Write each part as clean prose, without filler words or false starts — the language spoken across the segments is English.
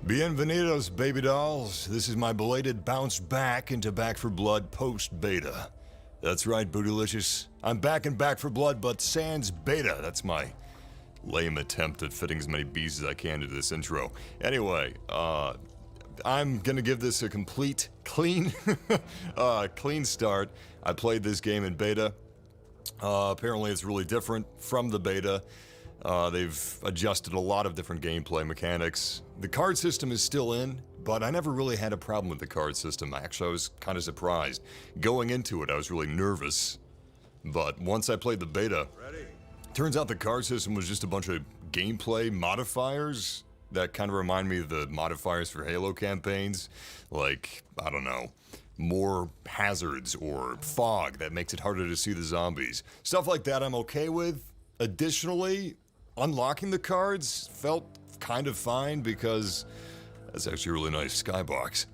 Bienvenidos, baby dolls. This is my belated bounce back into Back 4 Blood post-beta. That's right, Bootylicious. I'm back in Back 4 Blood, but sans beta. That's my lame attempt at fitting as many B's as I can into this intro. Anyway, I'm gonna give this a complete, clean, clean start. I played this game in beta. Apparently it's really different from the beta. They've adjusted a lot of different gameplay mechanics. The card system is still in, but I never really had a problem with the card system. Actually, I was kind of surprised. Going into it, I was really nervous. But once I played the beta, turns out the card system was just a bunch of gameplay modifiers that kind of remind me of the modifiers for Halo campaigns. Like, I don't know, more hazards or fog that makes it harder to see the zombies. Stuff like that I'm okay with. Additionally, unlocking the cards felt kind of fine because that's actually a really nice skybox.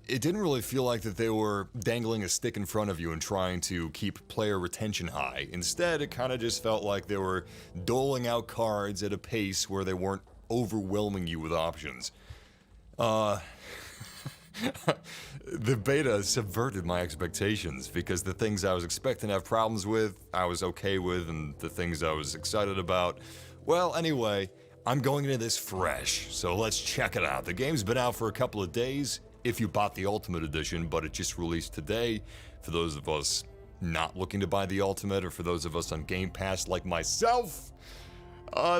It didn't really feel like that they were dangling a stick in front of you and trying to keep player retention high. Instead, it kind of just felt like they were doling out cards at a pace where they weren't overwhelming you with options. The beta subverted my expectations because the things I was expecting to have problems with, I was okay with, and the things I was excited about, well, anyway, I'm going into this fresh, so let's check it out. The game's been out for a couple of days if you bought the Ultimate Edition, but it just released today. For those of us not looking to buy the Ultimate, or for those of us on Game Pass like myself,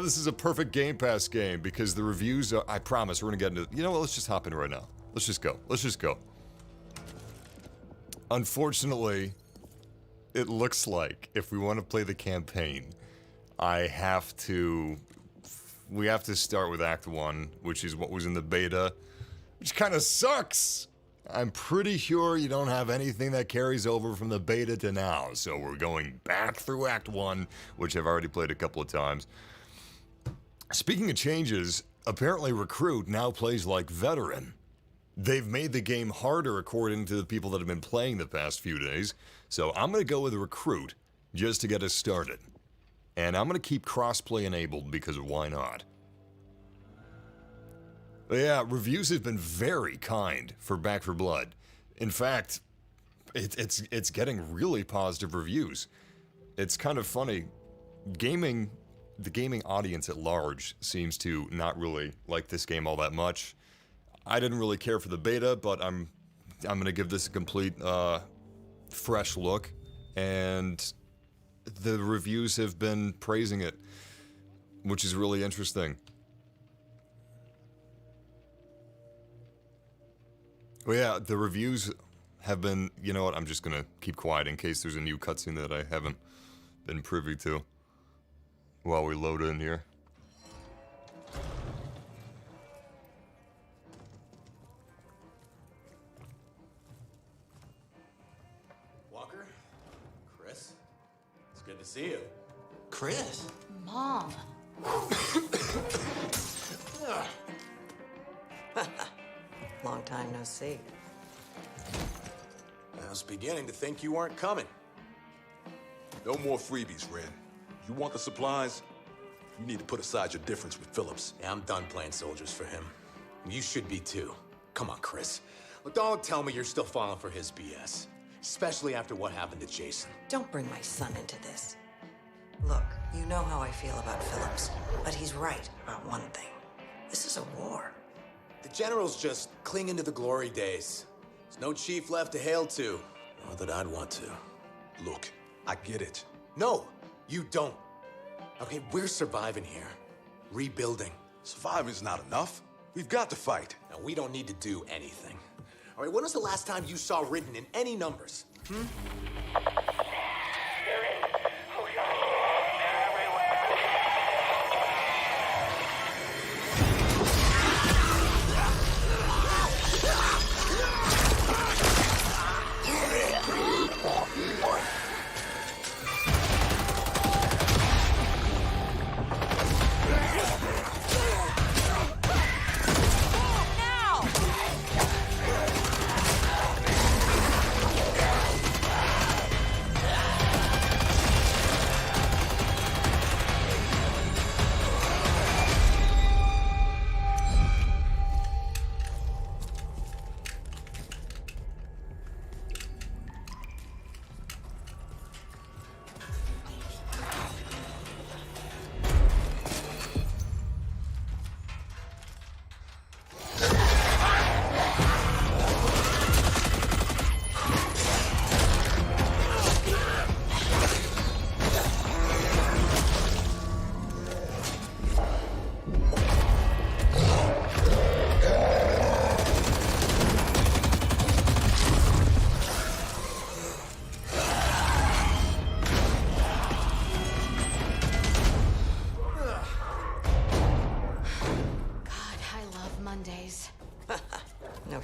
this is a perfect Game Pass game because the reviews are, I promise, we're gonna get into, you know what, let's just hop in right now. Let's just go. Unfortunately, it looks like if we want to play the campaign, we have to start with Act 1, which is what was in the beta, which kind of sucks. I'm pretty sure you don't have anything that carries over from the beta to now, so we're going back through Act 1, which I've already played a couple of times. Speaking of changes, apparently Recruit now plays like Veteran. They've made the game harder according to the people that have been playing the past few days, so I'm going to go with Recruit just to get us started. And I'm going to keep crossplay enabled because why not? But yeah, reviews have been very kind for Back 4 Blood. In fact, it's getting really positive reviews. It's kind of funny. The gaming audience at large seems to not really like this game all that much. I didn't really care for the beta, but I'm gonna give this a complete fresh look, and the reviews have been praising it, which is really interesting. Well, yeah, the reviews have been, you know what, I'm just gonna keep quiet in case there's a new cutscene that I haven't been privy to while we load in here. Good to see you. Chris? Mom. Long time no see. I was beginning to think you weren't coming. No more freebies, Red. You want the supplies? You need to put aside your difference with Phillips. Yeah, I'm done playing soldiers for him. You should be too. Come on, Chris. Well, don't tell me you're still falling for his BS. Especially after what happened to Jason. Don't bring my son into this. Look, you know how I feel about Phillips, but he's right about one thing. This is a war. The general's just clinging to the glory days. There's no chief left to hail to. Not that I'd want to. Look, I get it. No, you don't. Okay, we're surviving here. Rebuilding. Surviving's not enough. We've got to fight. Now, we don't need to do anything. All right, when was the last time you saw written in any numbers?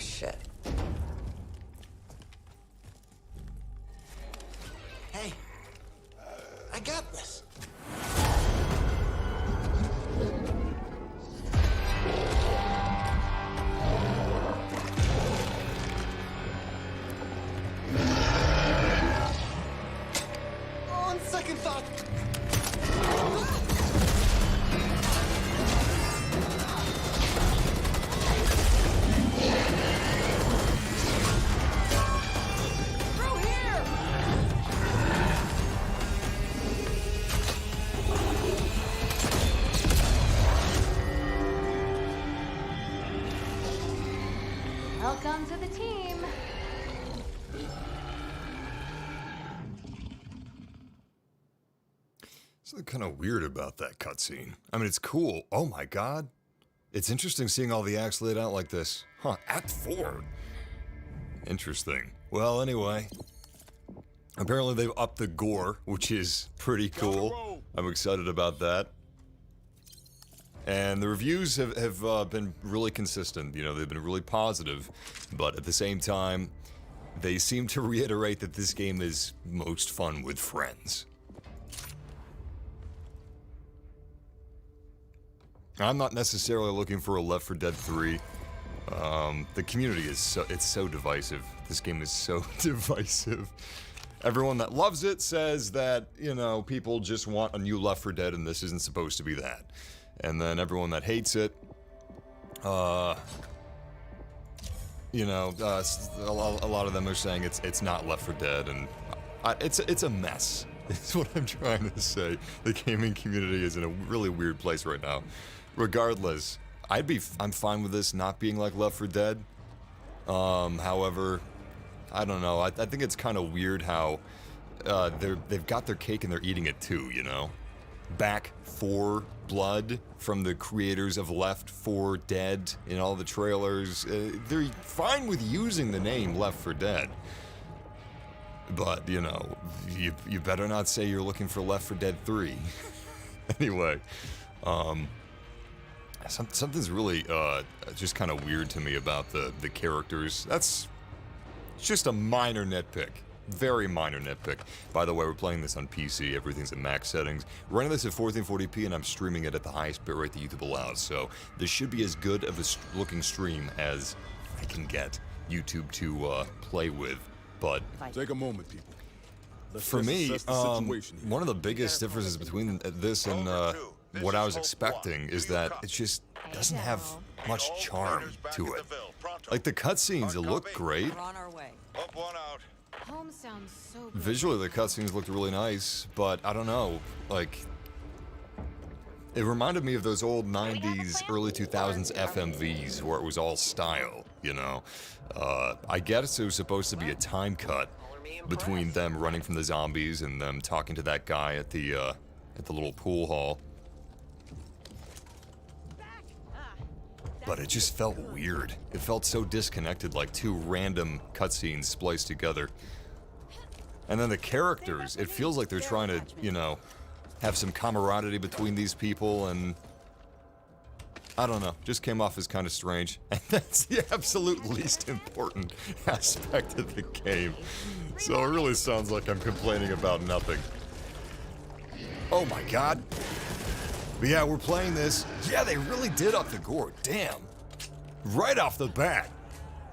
shit. Hey, I got this. On second thought. Through here! Welcome to the team. Something kind of weird about that cutscene. I mean, it's cool. Oh my god. It's interesting seeing all the acts laid out like this. Huh, Act 4. Interesting. Well, anyway. Apparently they've upped the gore, which is pretty cool. I'm excited about that. And the reviews have been really consistent. You know, they've been really positive. But at the same time, they seem to reiterate that this game is most fun with friends. I'm not necessarily looking for a Left 4 Dead 3. The community is so divisive. This game is so divisive. Everyone that loves it says that, you know, people just want a new Left 4 Dead and this isn't supposed to be that. And then everyone that hates it, you know, a lot of them are saying it's not Left 4 Dead, and it's a mess. It's what I'm trying to say. The gaming community is in a really weird place right now. Regardless, I'm fine with this not being like Left 4 Dead. However, I don't know. I think it's kind of weird how they've got their cake and they're eating it too. You know, Back 4 Blood from the creators of Left 4 Dead in all the trailers. They're fine with using the name Left 4 Dead. But, you know, you better not say you're looking for Left 4 Dead 3. Anyway, something's really just kind of weird to me about the characters. That's just a minor nitpick. Very minor nitpick. By the way, we're playing this on PC. Everything's at max settings. Running this at 1440p, and I'm streaming it at the highest bitrate that YouTube allows. So this should be as good of a looking stream as I can get YouTube to play with. But Take a moment, people. Let's for just me, assess the situation here. one of the biggest differences between this and what I was expecting is that it just doesn't have much charm to it. Like the cutscenes, it looked great. We're on our way. Home sounds so good. Visually, the cutscenes looked really nice, but I don't know, like, it reminded me of those old 90s, early 2000s FMVs where it was all style, you know? I guess it was supposed to be a time cut between them running from the zombies and them talking to that guy at the little pool hall. But it just felt weird. It felt so disconnected, like two random cutscenes spliced together. And then the characters, it feels like they're trying to, you know, have some camaraderie between these people, and I don't know, just came off as kind of strange. And that's the absolute least important aspect of the game. So it really sounds like I'm complaining about nothing. Oh my god. But yeah, we're playing this. Yeah, they really did up the gore. Damn. Right off the bat.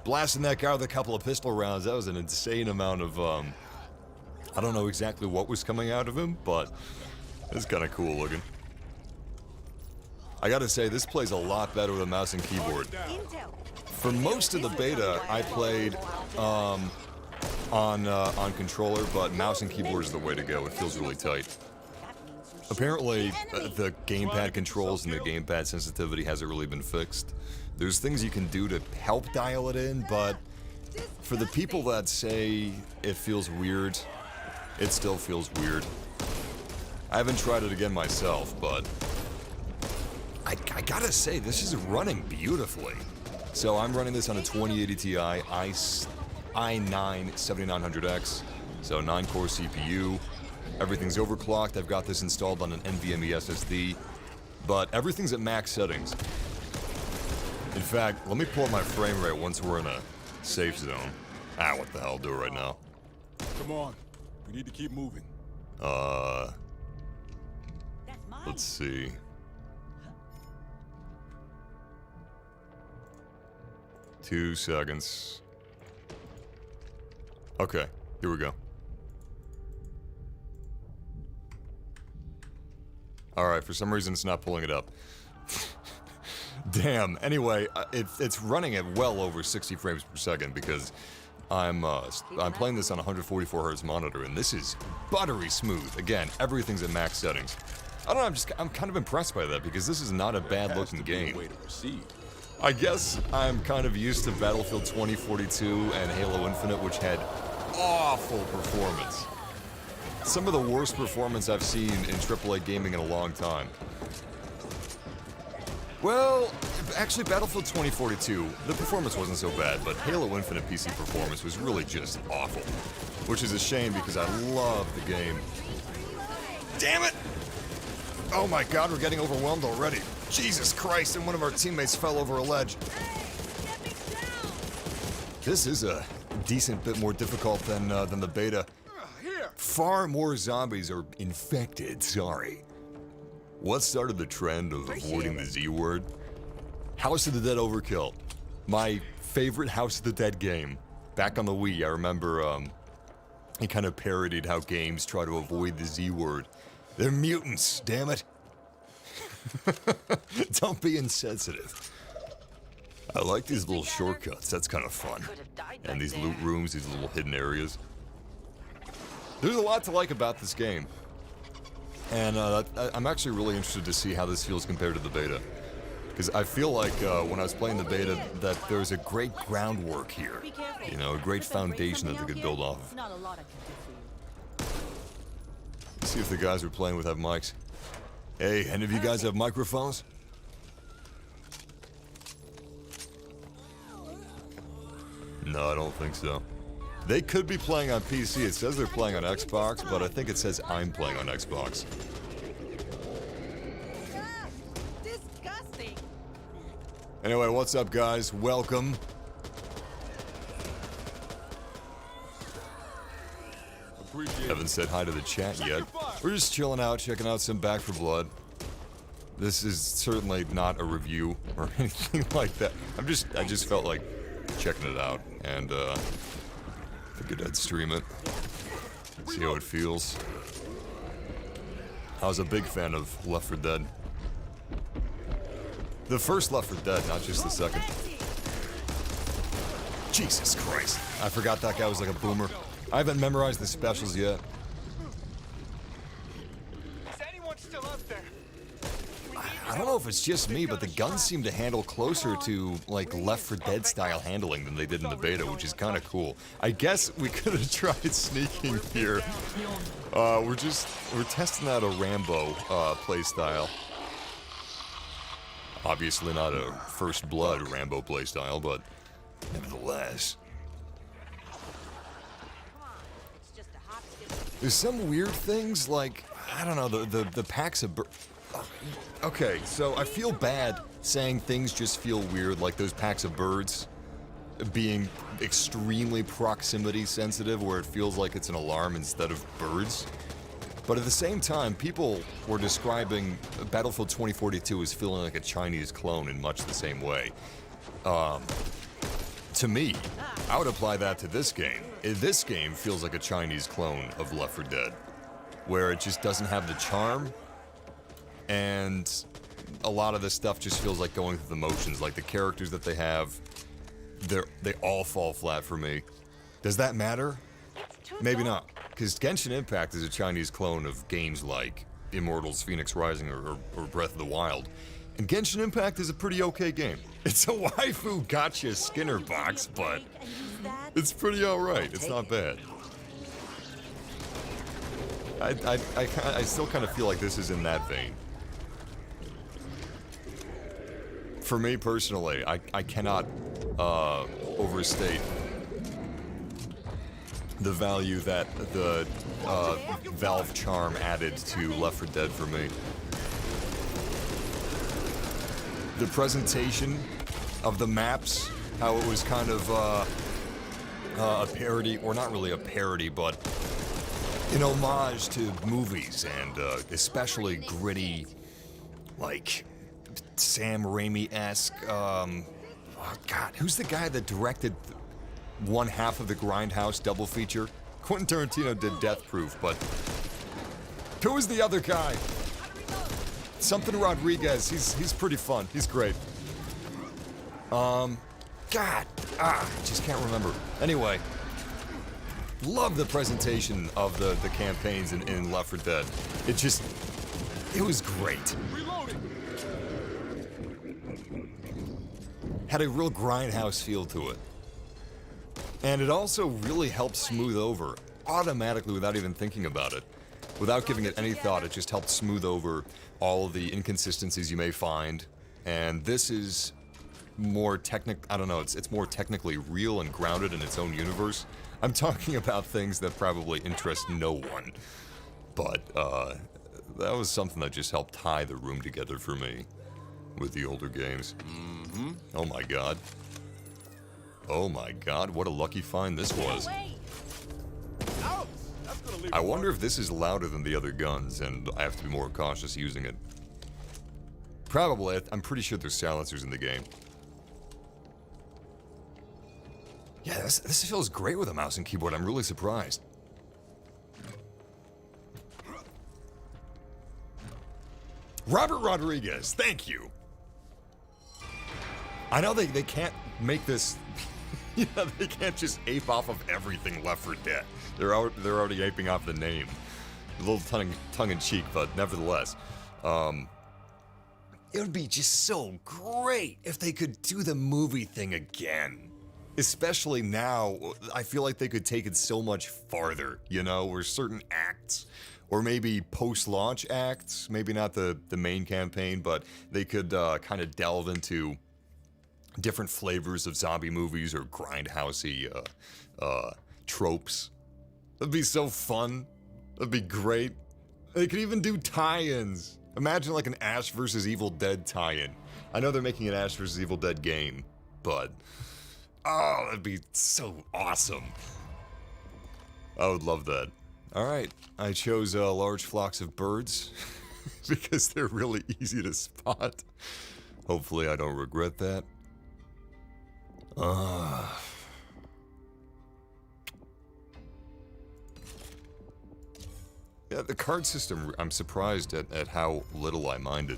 Blasting that guy with a couple of pistol rounds. That was an insane amount of, I don't know exactly what was coming out of him, but it's kind of cool looking. I gotta say, this plays a lot better with a mouse and keyboard. For most of the beta, I played on controller, but mouse and keyboard is the way to go. It feels really tight. Apparently, the gamepad controls and the gamepad sensitivity hasn't really been fixed. There's things you can do to help dial it in, but for the people that say it feels weird, it still feels weird. I haven't tried it again myself, but I gotta say, this is running beautifully. So I'm running this on a 2080 Ti i9-7900X, so 9-core CPU. Everything's overclocked. I've got this installed on an NVMe SSD, but everything's at max settings. In fact, let me pull up my frame rate once we're in a safe zone. Ah, what the hell, I'll do it right now. Come on. We need to keep moving. Let's see. Two seconds. Okay, here we go. Alright, for some reason it's not pulling it up. Damn. Anyway, it's running at well over 60 frames per second because I'm playing this on a 144 Hz monitor, and this is buttery smooth. Again, everything's at max settings. I don't know, I'm kind of impressed by that because this is not a bad-looking game. I guess I'm kind of used to Battlefield 2042 and Halo Infinite, which had awful performance. Some of the worst performance I've seen in AAA gaming in a long time. Well, actually, Battlefield 2042, the performance wasn't so bad, but Halo Infinite PC performance was really just awful. Which is a shame because I love the game. Damn it! Oh my god, we're getting overwhelmed already. Jesus Christ, and one of our teammates fell over a ledge. This is a decent bit more difficult than the beta. Far more zombies are infected, sorry. What started the trend of avoiding the Z word? House of the Dead Overkill. My favorite House of the Dead game. Back on the Wii, I remember it kind of parodied how games try to avoid the Z word. They're mutants, damn it. Don't be insensitive. I like these little shortcuts, that's kind of fun. And these loot rooms, these little hidden areas. There's a lot to like about this game. And I'm actually really interested to see how this feels compared to the beta. Because I feel like when I was playing the beta that there's a great groundwork here. You know, a great foundation that they could build off of. Let's see if the guys we're playing with have mics. Hey, any of you guys have microphones? No, I don't think so. They could be playing on PC. It says they're playing on Xbox, but I think it says I'm playing on Xbox. Disgusting. Anyway, what's up, guys? Welcome. Haven't said hi to the chat yet. We're just chilling out, checking out some Back 4 Blood. This is certainly not a review or anything like that. I just felt like checking it out, and figured I'd stream it. See how it feels. I was a big fan of Left 4 Dead. The first Left 4 Dead, not just the second. Jesus Christ. I forgot that guy was like a boomer. I haven't memorized the specials yet. Is anyone still up there? I don't know if it's just me, but the guns seem to handle closer to, like, Left 4 Dead style handling than they did in the beta, which is kind of cool. I guess we could have tried sneaking here. We're testing out a Rambo playstyle. Obviously not a First Blood Rambo playstyle, but nevertheless. There's some weird things, like, I don't know, the packs of okay, so I feel bad saying things just feel weird, like those packs of birds being extremely proximity sensitive, where it feels like it's an alarm instead of birds. But at the same time, people were describing Battlefield 2042 as feeling like a Chinese clone in much the same way. To me, I would apply that to this game. This game feels like a Chinese clone of Left 4 Dead, where it just doesn't have the charm, and a lot of this stuff just feels like going through the motions. Like the characters that they have, they all fall flat for me. Does that matter? Maybe not, because Genshin Impact is a Chinese clone of games like Immortals, Phoenix Rising, or Breath of the Wild. And Genshin Impact is a pretty okay game. It's a waifu gotcha Skinner box, but it's pretty alright. It's not bad. I still kind of feel like this is in that vein. For me personally, I cannot overstate the value that the Valve charm added to Left 4 Dead for me. The presentation of the maps, how it was kind of a parody, or not really a parody, but an homage to movies, and especially gritty, like Sam Raimi-esque. Oh God, who's the guy that directed one half of the Grindhouse double feature? Quentin Tarantino did Death Proof, but who was the other guy? Something Rodriguez. He's pretty fun. He's great. Just can't remember. Anyway, love the presentation of the campaigns in Left 4 Dead. It was great. Had a real Grindhouse feel to it. And it also really helped smooth over, automatically without even thinking about it. Without giving it any thought, it just helped smooth over all of the inconsistencies you may find. And this is more it's more technically real and grounded in its own universe. I'm talking about things that probably interest no one. But, that was something that just helped tie the room together for me with the older games. Mm-hmm. Oh my god. Oh my god, what a lucky find this was. I wonder if this is louder than the other guns, and I have to be more cautious using it. Probably. I'm pretty sure there's silencers in the game. Yeah, this feels great with a mouse and keyboard. I'm really surprised. Robert Rodriguez, thank you. I know they can't make this... Yeah, they can't just ape off of everything Left 4 Dead. They're already aping off the name. A little tongue-in-cheek, but nevertheless. It would be just so great if they could do the movie thing again. Especially now, I feel like they could take it so much farther, you know, where certain acts, or maybe post-launch acts, maybe not the main campaign, but they could kind of delve into different flavors of zombie movies or grindhousey tropes. That'd be so fun. That'd be great. They could even do tie-ins. Imagine like an Ash vs. Evil Dead tie-in. I know they're making an Ash vs. Evil Dead game, but... oh, that'd be so awesome. I would love that. Alright, I chose large flocks of birds because they're really easy to spot. Hopefully I don't regret that. Yeah, the card system, I'm surprised at how little I minded.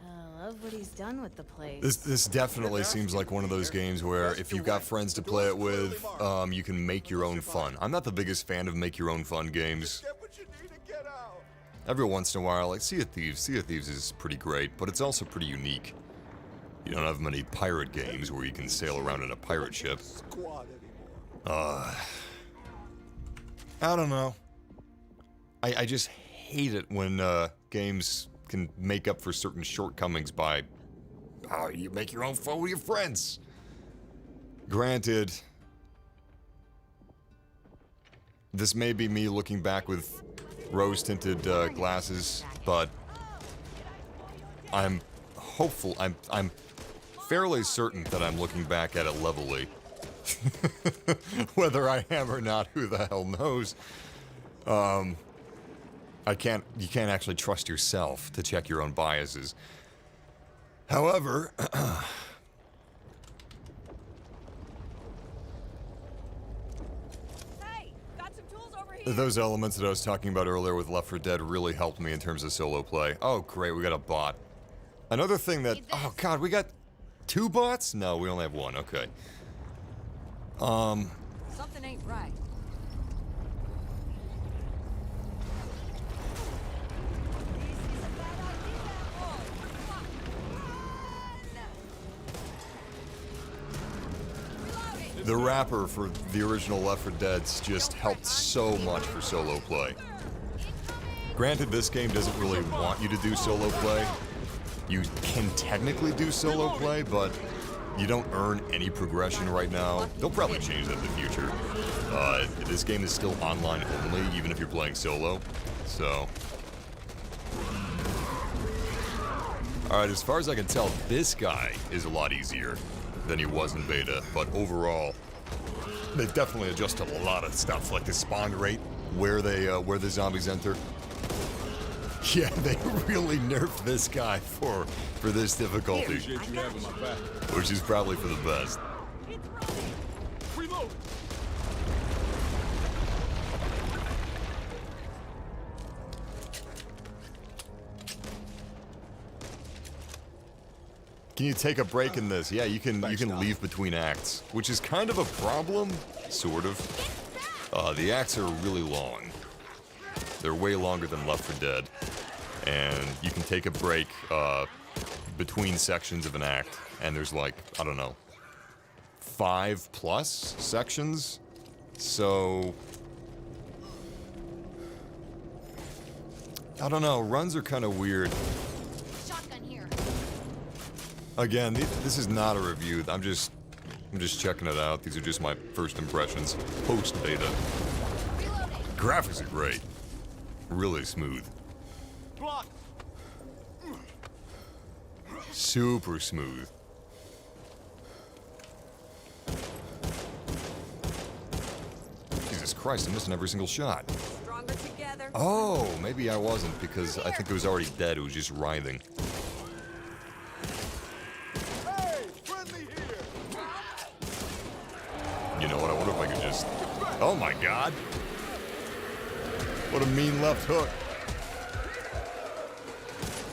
I love what he's done with the place. This definitely seems like one of those games where if you've got friends to play it with, you can make your own fun. I'm not the biggest fan of make your own fun games. Every once in a while, like Sea of Thieves. Sea of Thieves is pretty great, but it's also pretty unique. You don't have many pirate games where you can sail around in a pirate ship. I don't know. I just hate it when games can make up for certain shortcomings by, oh, you make your own fun with your friends. Granted, this may be me looking back with rose-tinted glasses, but I'm hopeful, I'm fairly certain that I'm looking back at it levelly. Whether I am or not, who the hell knows? You can't actually trust yourself to check your own biases. However, Hey, got some tools over here. those elements that I was talking about earlier with Left 4 Dead really helped me in terms of solo play. Oh, great, we got a bot. Another thing that... oh, God, we got 2 bots? No, we only have 1, okay. Something ain't right. The rapper for the original Left 4 Dead's just helped so much for solo play. Granted, this game doesn't really want you to do solo play. You can technically do solo play, but you don't earn any progression right now. They'll probably change that in the future. This game is still online only, even if you're playing solo. So... Alright, as far as I can tell, this guy is a lot easier than he was in beta, but overall, they've definitely adjusted a lot of stuff, like the spawn rate, where the zombies enter. Yeah, they really nerfed this guy for this difficulty, Appreciate you having my back. which is probably for the best. Reload. Can you take a break in this? Yeah, you can leave between acts, which is kind of a problem, sort of. The acts are really long. They're way longer than Left 4 Dead. And you can take a break between sections of an act, and there's like, I don't know, 5+ sections? So... I don't know, runs are kind of weird. Shotgun here. Again, this is not a review. I'm just checking it out. These are just my first impressions post beta. Reloading. Graphics are great. Really smooth. Block. Super smooth. Jesus Christ, I'm missing every single shot. Stronger together. Oh, maybe I wasn't because I think it was already dead. It was just writhing. Hey, friendly here. You know what? I wonder if I could just... Oh my god! What a mean left hook.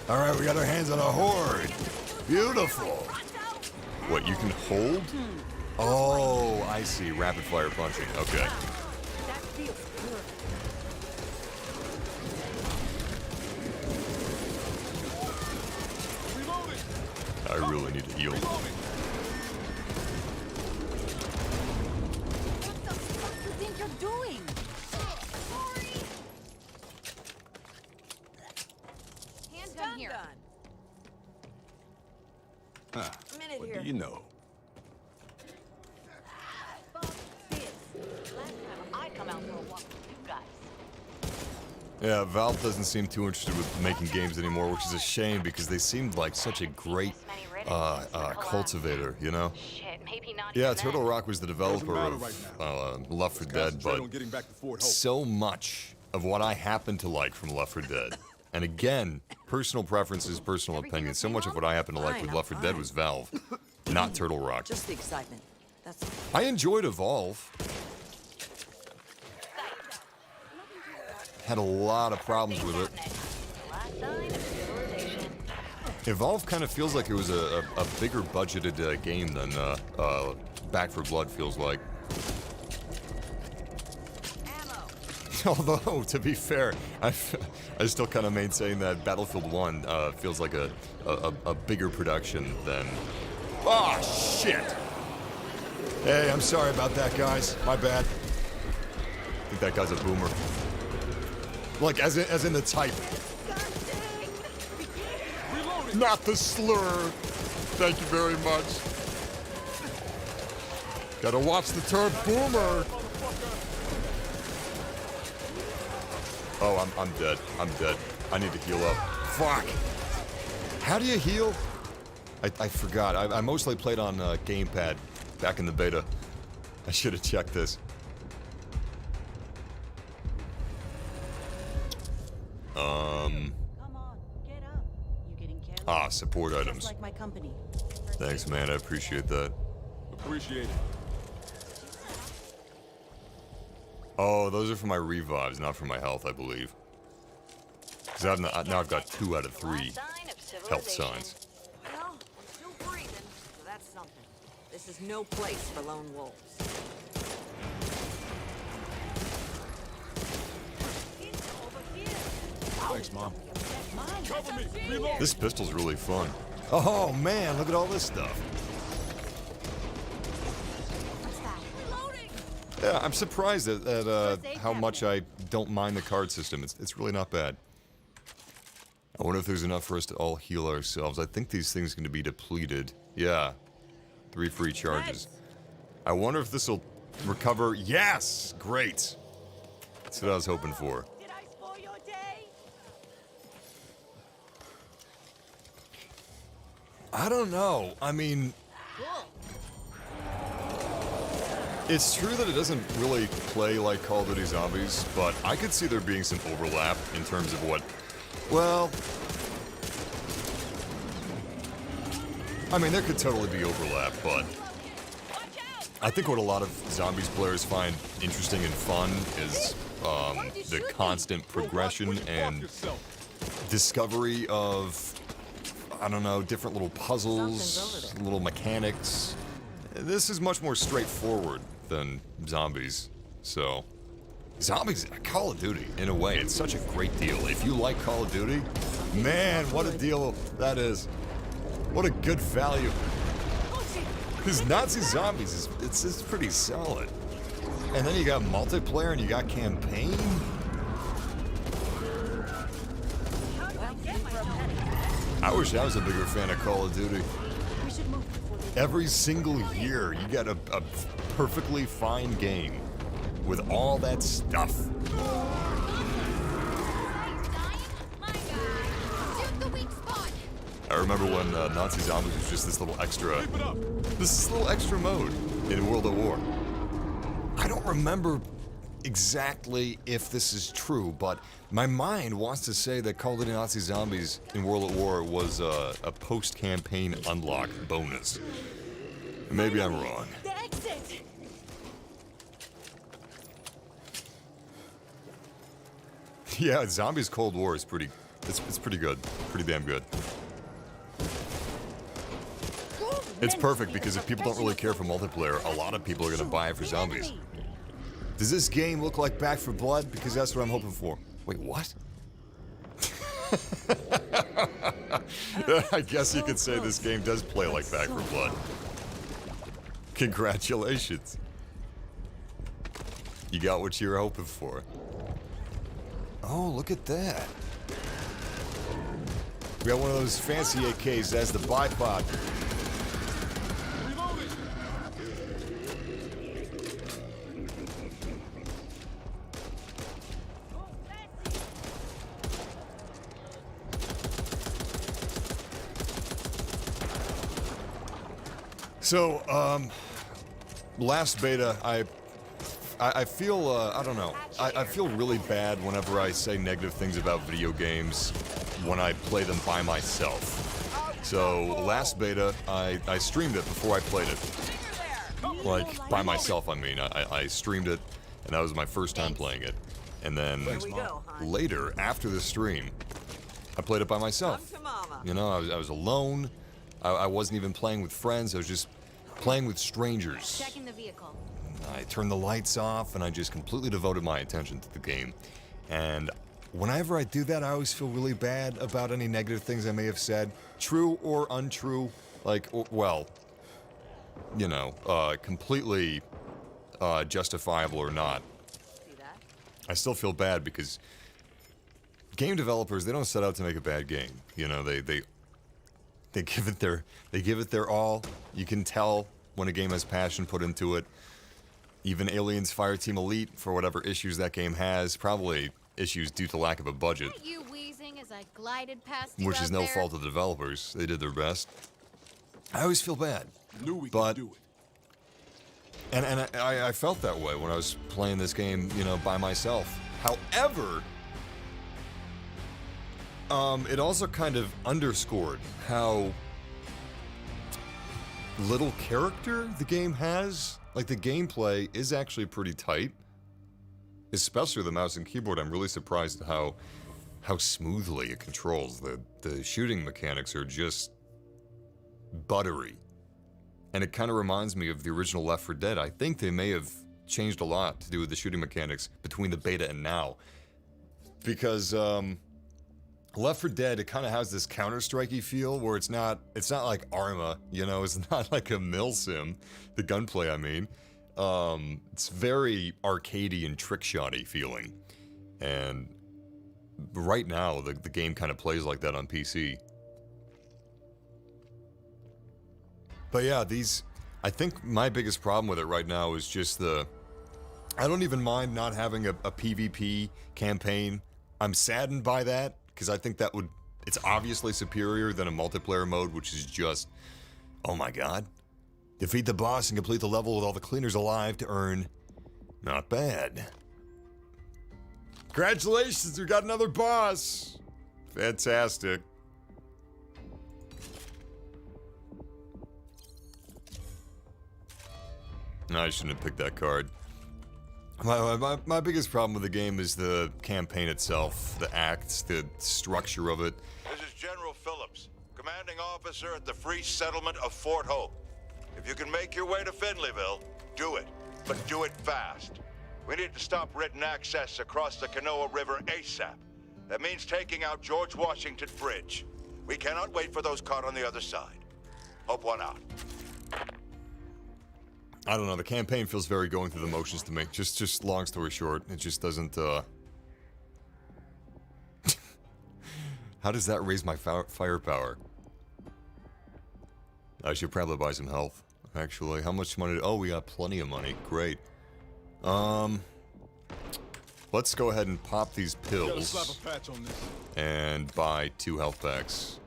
Alright, we got our hands on a horde. Beautiful. What, you can hold? Oh, I see. Rapid fire punching. Okay. That feels good. Reloading. I really need to heal. Reloading. What the fuck do you think you're doing? Handgun here. Huh. Minute What here. do you know? Fuck this. Last time I come out for a walk with you guys. Yeah, Valve doesn't seem too interested with making games anymore, which is a shame because they seemed like such a great cultivator, you know? Shit, maybe not. Yeah, even Turtle then. Rock was the developer matter of right Left 4 Dead, Concentrate but on getting back to Fort Hope. so much of what I happen to like from Left 4 Dead, and again, personal preferences, personal opinions, so much of what I happen to like with Fine, Left 4 I'm Dead fine. was Valve, not Turtle Rock. Just the excitement. That's all. I enjoyed Evolve. Had a lot of problems with it. Last sign of civilization. Evolve kind of feels like it was a bigger budgeted game than Back 4 Blood feels like. Ammo. Although, to be fair, I still kind of maintain that Battlefield 1 feels like a bigger production than... Ah, shit! Hey, I'm sorry about that, guys. My bad. I think that guy's a boomer. Like, as in the type. Not the slur. Thank you very much. Gotta watch the term boomer. Oh, I'm dead. I'm dead. I need to heal up. Fuck. How do you heal? I forgot. I mostly played on gamepad back in the beta. I should have checked this. Come on, get up. You getting careless? Support Just items. like my company. Thanks, man. I appreciate that. Appreciate it. Oh, those are for my revives, not for my health, I believe. Because now I've got 2 out of 3 Last sign of health civilization. signs. Well, I'm still breathing, so that's something. This is no place for lone wolves. Thanks, Mom. Cover me. Reload. This pistol's really fun. Oh, man, look at all this stuff. What's that? Reloading. Yeah, I'm surprised at how much I don't mind the card system. It's really not bad. I wonder if there's enough for us to all heal ourselves. I think these things can be depleted. Yeah. 3 free charges. I wonder if this will recover. Yes! Great. That's what I was hoping for. Did I spoil your day? I don't know. I mean, it's true that it doesn't really play like Call of Duty Zombies, but I could see there being some overlap in terms of what, well, I mean, there could totally be overlap, but I think what a lot of Zombies players find interesting and fun is the constant progression and discovery of, I don't know, different little puzzles, little mechanics. This is much more straightforward than Zombies, so Zombies, Call of Duty, in a way, it's such a great deal. If you like Call of Duty, man, what a deal that is. What a good value. Because Nazi Zombies, it's pretty solid. And then you got multiplayer and you got campaign. I wish I was a bigger fan of Call of Duty. Every single year, you get a perfectly fine game with all that stuff. I remember when Nazi Zombies was just this little extra mode in World at War. I don't remember exactly if this is true, but my mind wants to say that Call of Duty Nazi Zombies in World at War was a post-campaign unlock bonus. Maybe I'm wrong. The exit. Yeah, Zombies Cold War is pretty, it's pretty good. Pretty damn good. It's perfect because if people don't really care for multiplayer, a lot of people are going to buy it for Zombies. Does this game look like Back 4 Blood? Because that's what I'm hoping for. Wait, what? I guess you could say this game does play like Back 4 Blood. Congratulations. You got what you were hoping for. Oh, look at that. We got one of those fancy AKs as the bipod. So, last beta, I feel, I don't know, I feel really bad whenever I say negative things about video games when I play them by myself. So, last beta, I streamed it before I played it. Like, by myself, I mean. I streamed it, and that was my first time playing it. And then, later, after the stream, I played it by myself. You know, I was alone. I wasn't even playing with friends, I was just playing with strangers. Checking the vehicle. I turned the lights off and I just completely devoted my attention to the game. And whenever I do that, I always feel really bad about any negative things I may have said, true or untrue, like, well, you know, completely justifiable or not. See that? I still feel bad because game developers, they don't set out to make a bad game. You know, they give it their all. You can tell when a game has passion put into it. Even Aliens Fireteam Elite, for whatever issues that game has, probably issues due to lack of a budget, You wheezing as I glided past you which out is no there? fault of the developers. They did their best. I always feel bad. Knew we But- could do it. And I felt that way when I was playing this game, you know, by myself. However, it also kind of underscored how little character the game has. Like, the gameplay is actually pretty tight. Especially the mouse and keyboard. I'm really surprised at how smoothly it controls. The shooting mechanics are just buttery. And it kind of reminds me of the original Left 4 Dead. I think they may have changed a lot to do with the shooting mechanics between the beta and now. Because, Left 4 Dead, it kind of has this Counter-Strike-y feel where it's not like Arma, you know, it's not like a mill sim, the gunplay I mean. It's very arcadey and trick-shotty feeling. And right now, the game kind of plays like that on PC. But yeah, I think my biggest problem with it right now is just I don't even mind not having a PvP campaign. I'm saddened by that, because I think that would it's obviously superior than a multiplayer mode, which is just, oh my god. Defeat the boss and complete the level with all the cleaners alive to earn. Not bad. Congratulations, we got another boss. Fantastic. No, I shouldn't have picked that card. My biggest problem with the game is the campaign itself, the acts, the structure of it. This is General Phillips, commanding officer at the Free Settlement of Fort Hope. If you can make your way to Finleyville, do it, but do it fast. We need to stop written access across the Kanawha River ASAP. That means taking out George Washington Bridge. We cannot wait for those caught on the other side. Hope one out. I don't know, the campaign feels very going through the motions to me. Just long story short, it just doesn't, How does that raise my firepower? I should probably buy some health, actually. How much money? Oh, we got plenty of money. Great. Let's go ahead and pop these pills. Slap a patch on this. And buy 2 health packs.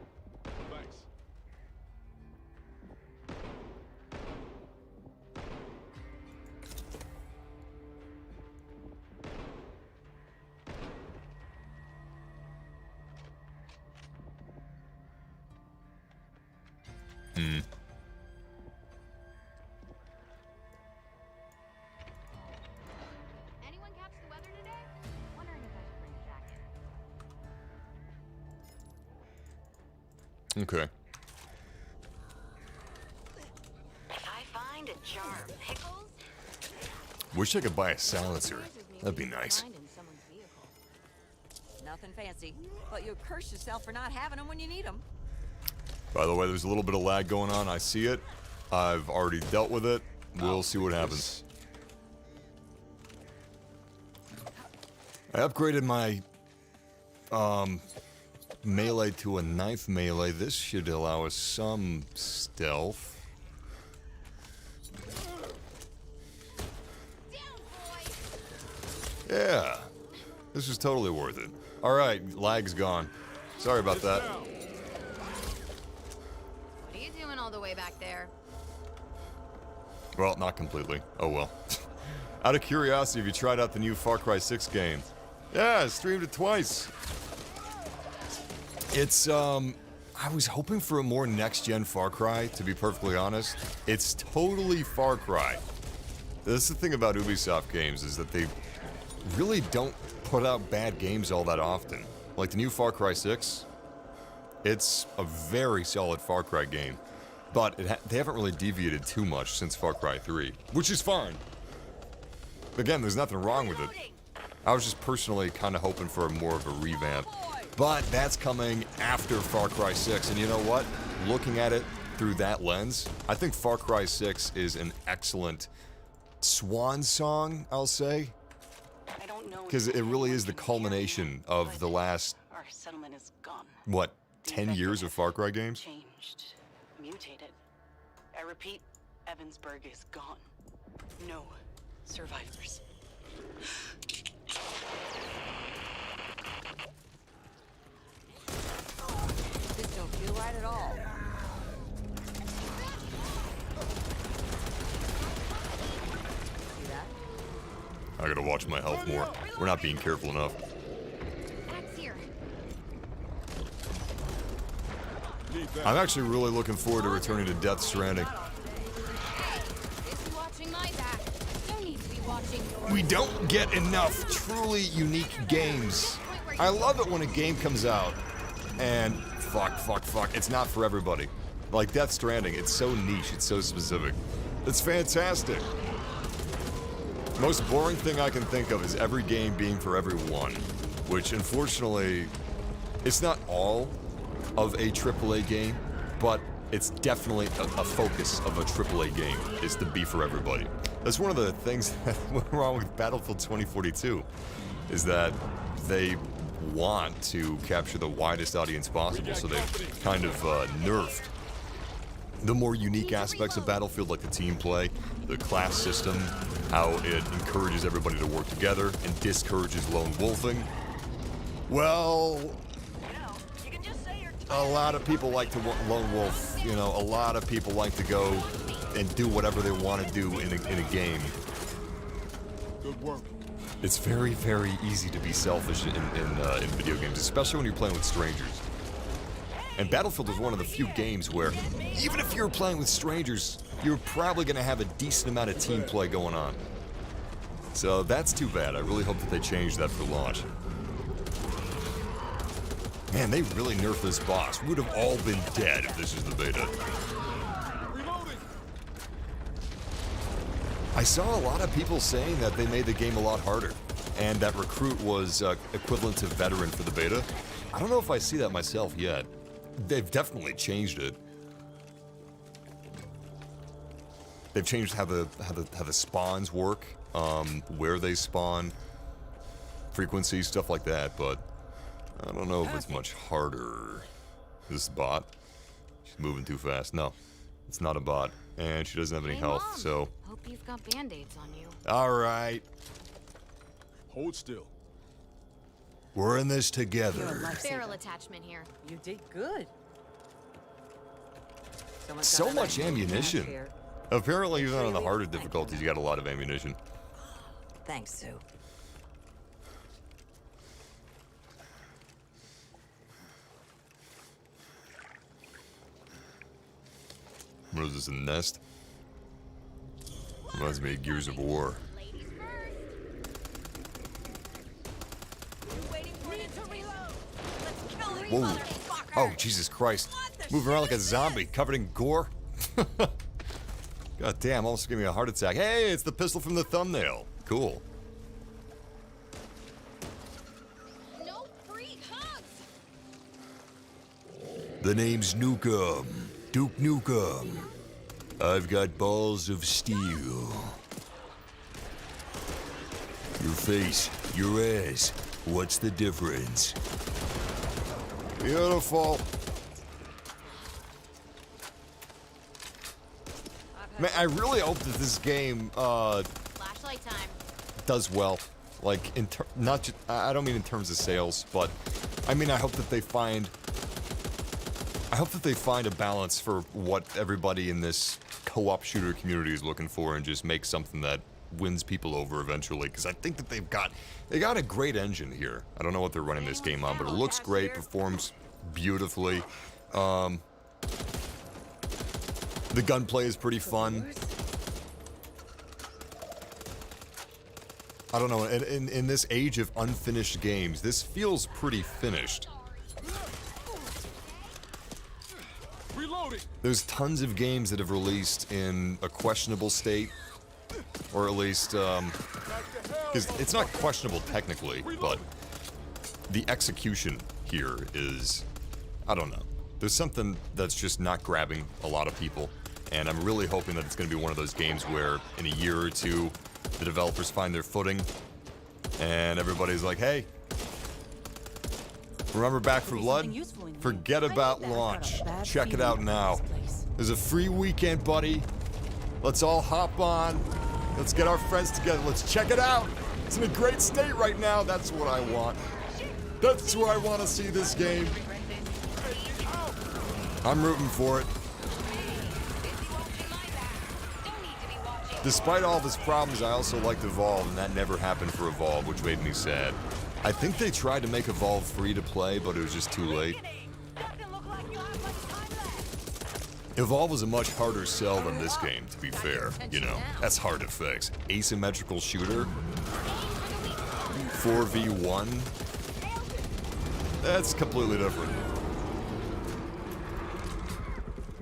Thanks. Anyone catch the weather today? Wondering if I should bring a jacket. Okay. If I find a jar of pickles, Wish I could buy a silencer. That'd be nice. Find in someone's vehicle. Nothing fancy, but you'll curse yourself for not having them when you need them. By the way, there's a little bit of lag going on. I see it. I've already dealt with it. We'll see what happens. I upgraded my melee to a knife melee. This should allow us some stealth. Yeah. This is totally worth it. Alright, lag's gone. Sorry about that. What are you doing all the way back there? Well, not completely. Oh well. Out of curiosity, have you tried out the new Far Cry 6 game? Yeah, I streamed it twice. It's, I was hoping for a more next-gen Far Cry, to be perfectly honest. It's totally Far Cry. That's the thing about Ubisoft games, is that they really don't put out bad games all that often. Like the new Far Cry 6, it's a very solid Far Cry game. But they haven't really deviated too much since Far Cry 3, which is fine. Again, there's nothing wrong with it. I was just personally kind of hoping for more of a revamp. But that's coming after Far Cry 6, and you know what? Looking at it through that lens, I think Far Cry 6 is an excellent swan song, I'll say. I don't know. Because it really is the culmination of the last, Our settlement is gone. what, 10 years of Far Cry games? Changed. Mutated. I repeat, Evansburg is gone. No survivors. This don't feel right at all. See that? I gotta watch my health more. We're not being careful enough. Axe here. Need that. I'm actually really looking forward to returning to Death Stranding. This is watching my back. No need to be watching yours. We don't get enough truly unique games. I love it when a game comes out and fuck, it's not for everybody. Like Death Stranding, it's so niche, it's so specific. It's fantastic. Most boring thing I can think of is every game being for everyone, which unfortunately, it's not all of a AAA game, but it's definitely a focus of a AAA game, is to be for everybody. That's one of the things that went wrong with Battlefield 2042, is that they want to capture the widest audience possible, so they've kind of nerfed the more unique aspects of Battlefield, like the team play, the class system, how it encourages everybody to work together and discourages lone wolfing. Well, you can just say a lot of people like to lone wolf. You know, a lot of people like to go and do whatever they want to do in a game. Good work. It's very, very easy to be selfish in video games, especially when you're playing with strangers. And Battlefield is one of the few games where, even if you're playing with strangers, you're probably going to have a decent amount of team play going on. So that's too bad. I really hope that they change that for launch. Man, they really nerfed this boss. We would have all been dead if this is the beta. Reloading. I saw a lot of people saying that they made the game a lot harder, and that recruit was equivalent to veteran for the beta. I don't know if I see that myself yet. They've definitely changed it. They've changed how the spawns work, where they spawn, frequency, stuff like that. But I don't know if it's much harder. This bot, she's moving too fast. No, it's not a bot, and she doesn't have any Hey, health. Mom. So, Hope you've got band-aids on you. all right, Hold still. we're in this together. Barrel attachment here. You did good. Someone's So got a much knife in the ammunition. back here. Apparently, even on the harder difficulties, you got a lot of ammunition. Thanks, Sue. What is this, a nest? Reminds me of Gears of War. Ladies first. Whoa. Oh, Jesus Christ. Moving around like a zombie, covered in gore. God damn, almost gave me a heart attack. Hey, it's the pistol from the thumbnail. Cool. No free hugs. The name's Nukem. Duke Nukem. I've got balls of steel. Your face, your ass. What's the difference? Beautiful. Man, I really hope that this game Flashlight time. does well. Like, not just, I don't mean in terms of sales, but I mean I hope that they find a balance for what everybody in this co-op shooter community is looking for, and just make something that wins people over eventually. Because I think that they got a great engine here. I don't know what they're running this game on, but it looks great, performs beautifully. The gunplay is pretty fun. I don't know, in this age of unfinished games, this feels pretty finished. Reloading. There's tons of games that have released in a questionable state, or at least, because it's not questionable technically, but the execution here is, I don't know. There's something that's just not grabbing a lot of people, and I'm really hoping that it's going to be one of those games where in a year or two, the developers find their footing, and everybody's like, hey, remember Back 4 Blood? Forget about launch. Check it out now. There's a free weekend, buddy. Let's all hop on. Let's get our friends together. Let's check it out. It's in a great state right now. That's what I want. That's where I want to see this game. I'm rooting for it. Despite all of its problems, I also liked Evolve, and that never happened for Evolve, which made me sad. I think they tried to make Evolve free to play, but it was just too late. Evolve was a much harder sell than this game, to be fair. You know, that's hard to fix. Asymmetrical shooter, 4v1, that's completely different.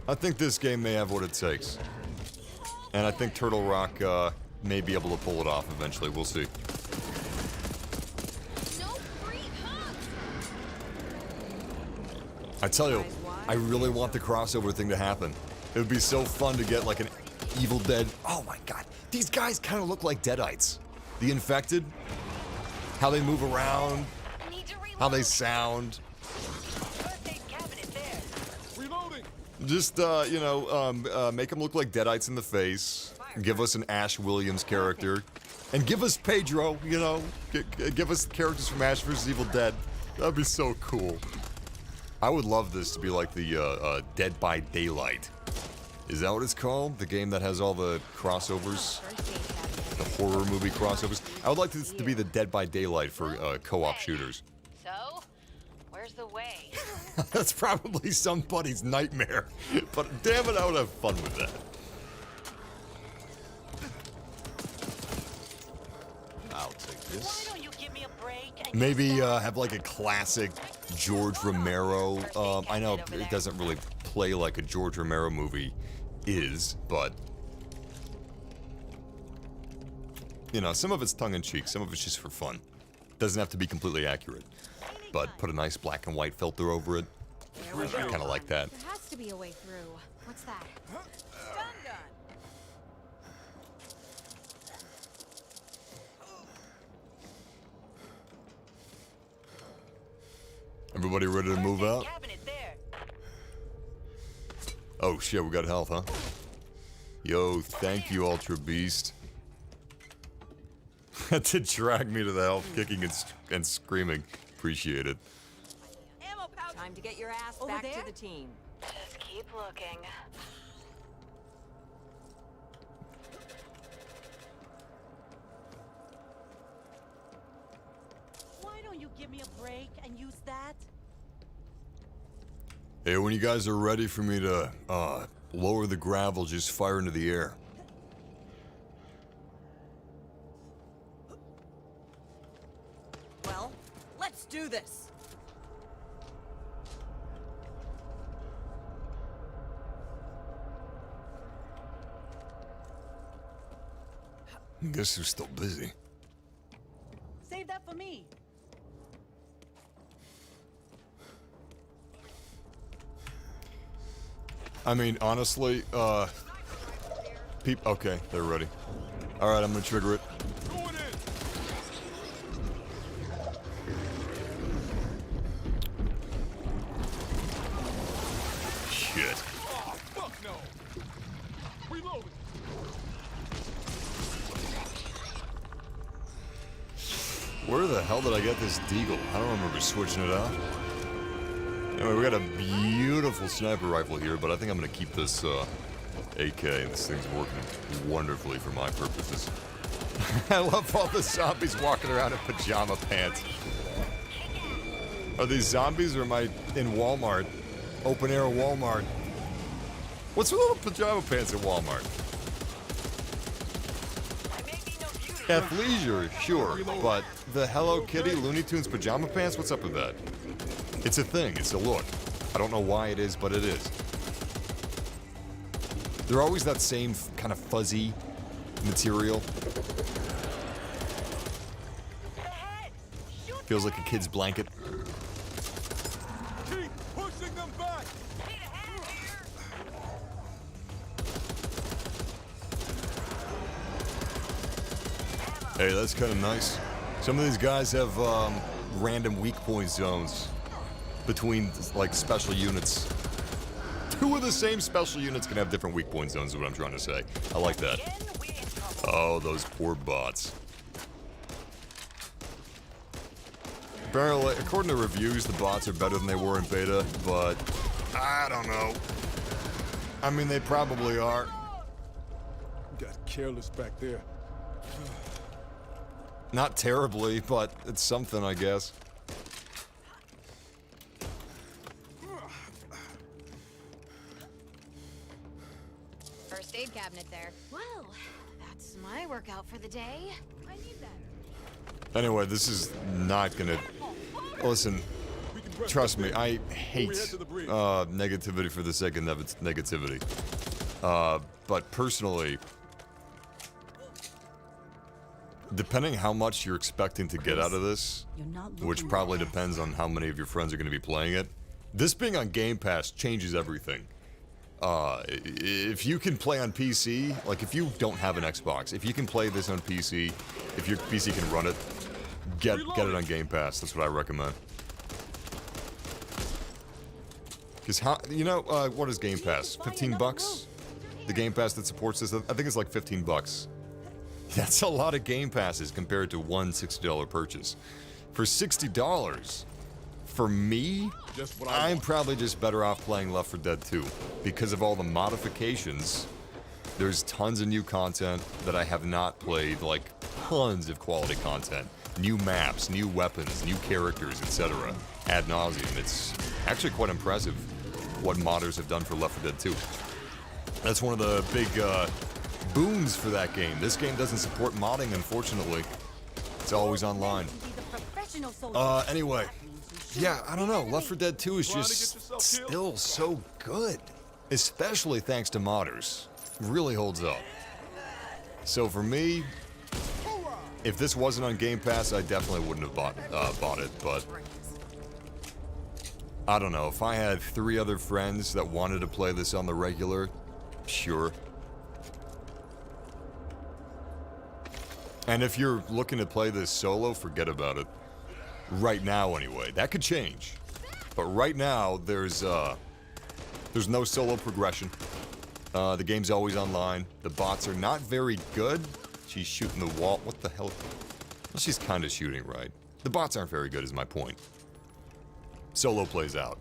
I think this game may have what it takes. And I think Turtle Rock may be able to pull it off eventually. We'll see. No free hugs. I tell you, I really want the crossover thing to happen. It would be so fun to get like an Evil Dead. Oh my god, these guys kind of look like Deadites. The Infected, how they move around, how they sound. Just, you know, make them look like Deadites in the face. Give us an Ash Williams character. And give us Pedro, you know. Give us characters from Ash vs. Evil Dead. That'd be so cool. I would love this to be like the Dead by Daylight. Is that what it's called? The game that has all the crossovers? The horror movie crossovers? I would like this to be the Dead by Daylight for co-op shooters. So, where's the way? That's probably somebody's nightmare. But damn it, I would have fun with that. I'll take this. Why don't you give me a break and Maybe have like a classic George Romero. I know it doesn't really play like a George Romero movie is, but you know, some of it's tongue-in-cheek, some of it's just for fun. Doesn't have to be completely accurate, but put a nice black and white filter over it. I kind of like that. There has to be a way through. What's that? Stun gun. Everybody ready to move out? cabinet there. Oh shit, we got health, huh? Yo, thank you, Ultra Beast. To drag me to the health, kicking and screaming. Appreciate it. Ammo pouch. Time to get your ass Over back there? to the team. Just keep looking. Why don't you give me a break and use that? Hey, when you guys are ready for me to lower the gravel, just fire into the air. Well, let's do this. I guess they're still busy. Save that for me. I mean, honestly, okay, they're ready. Alright, I'm gonna trigger it. Going in. Shit. Oh, fuck no. Reloading. Where the hell did I get this deagle? I don't remember switching it out. Anyway, we got a beautiful sniper rifle here, but I think I'm gonna keep this AK. This thing's working wonderfully for my purposes. I love all the zombies walking around in pajama pants. Are these zombies or am I in Walmart? Open air Walmart. What's with all the pajama pants at Walmart? Athleisure, sure, but the Hello Kitty Looney Tunes pajama pants, what's up with that? It's a thing, it's a look. I don't know why it is, but it is. They're always that same kind of fuzzy material. Feels like a kid's blanket. Keep pushing them back. Hey, that's kind of nice. Some of these guys have random weak point zones between like special units. Two of the same special units can have different weak point zones is what I'm trying to say. I like that. Oh, those poor bots. Apparently, according to reviews, the bots are better than they were in beta, but I don't know. I mean, they probably are. Got careless back there. Not terribly, but it's something, I guess. First aid cabinet there. Well, that's my workout for the day. I need that. Anyway, this is not gonna... Listen, trust me, I hate negativity for the sake of negativity. But personally, depending how much you're expecting to get out of this, which probably depends on how many of your friends are going to be playing it, this being on Game Pass changes everything. If you can play on PC, like if you don't have an Xbox, if you can play this on PC, if your PC can run it, get it on Game Pass. That's what I recommend. Because how, you know, what is Game Pass? 15 bucks? The Game Pass that supports this, I think it's like 15 bucks. That's a lot of Game Passes compared to one $60 purchase. For $60, for me, Just what I I'm want. probably just better off playing Left 4 Dead 2 because of all the modifications. There's tons of new content that I have not played, like tons of quality content. New maps, new weapons, new characters, etc. Ad nauseum. It's actually quite impressive what modders have done for Left 4 Dead 2. That's one of the big boons for that game. This game doesn't support modding, unfortunately. It's always online. Anyway. Yeah, I don't know. Left 4 Dead 2 is just still so good. Especially thanks to modders. Really holds up. So for me, if this wasn't on Game Pass, I definitely wouldn't have bought it, but I don't know. If I had 3 other friends that wanted to play this on the regular, sure. And if you're looking to play this solo, forget about it. Right now, anyway. That could change. But right now, there's no solo progression. The game's always online. The bots are not very good. She's shooting the wall. What the hell? Well, she's kind of shooting right. The bots aren't very good, is my point. Solo plays out.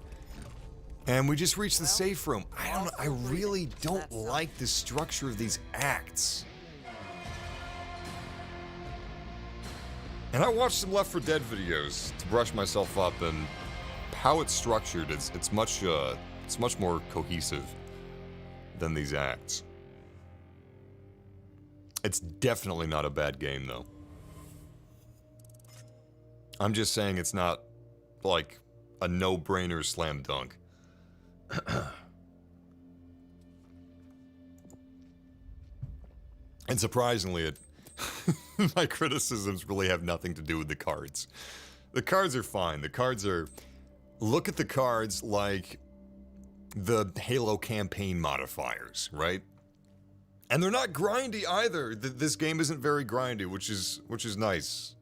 And we just reached the safe room. I don't know. I really don't like the structure of these acts. And I watched some Left 4 Dead videos to brush myself up, and how it's structured, it's much more cohesive than these acts. It's definitely not a bad game, though. I'm just saying it's not, like, a no-brainer slam dunk. And surprisingly, my criticisms really have nothing to do with the cards. The cards are fine. The cards are... Look at the cards like the Halo campaign modifiers, right? And they're not grindy either. This game isn't very grindy, which is nice.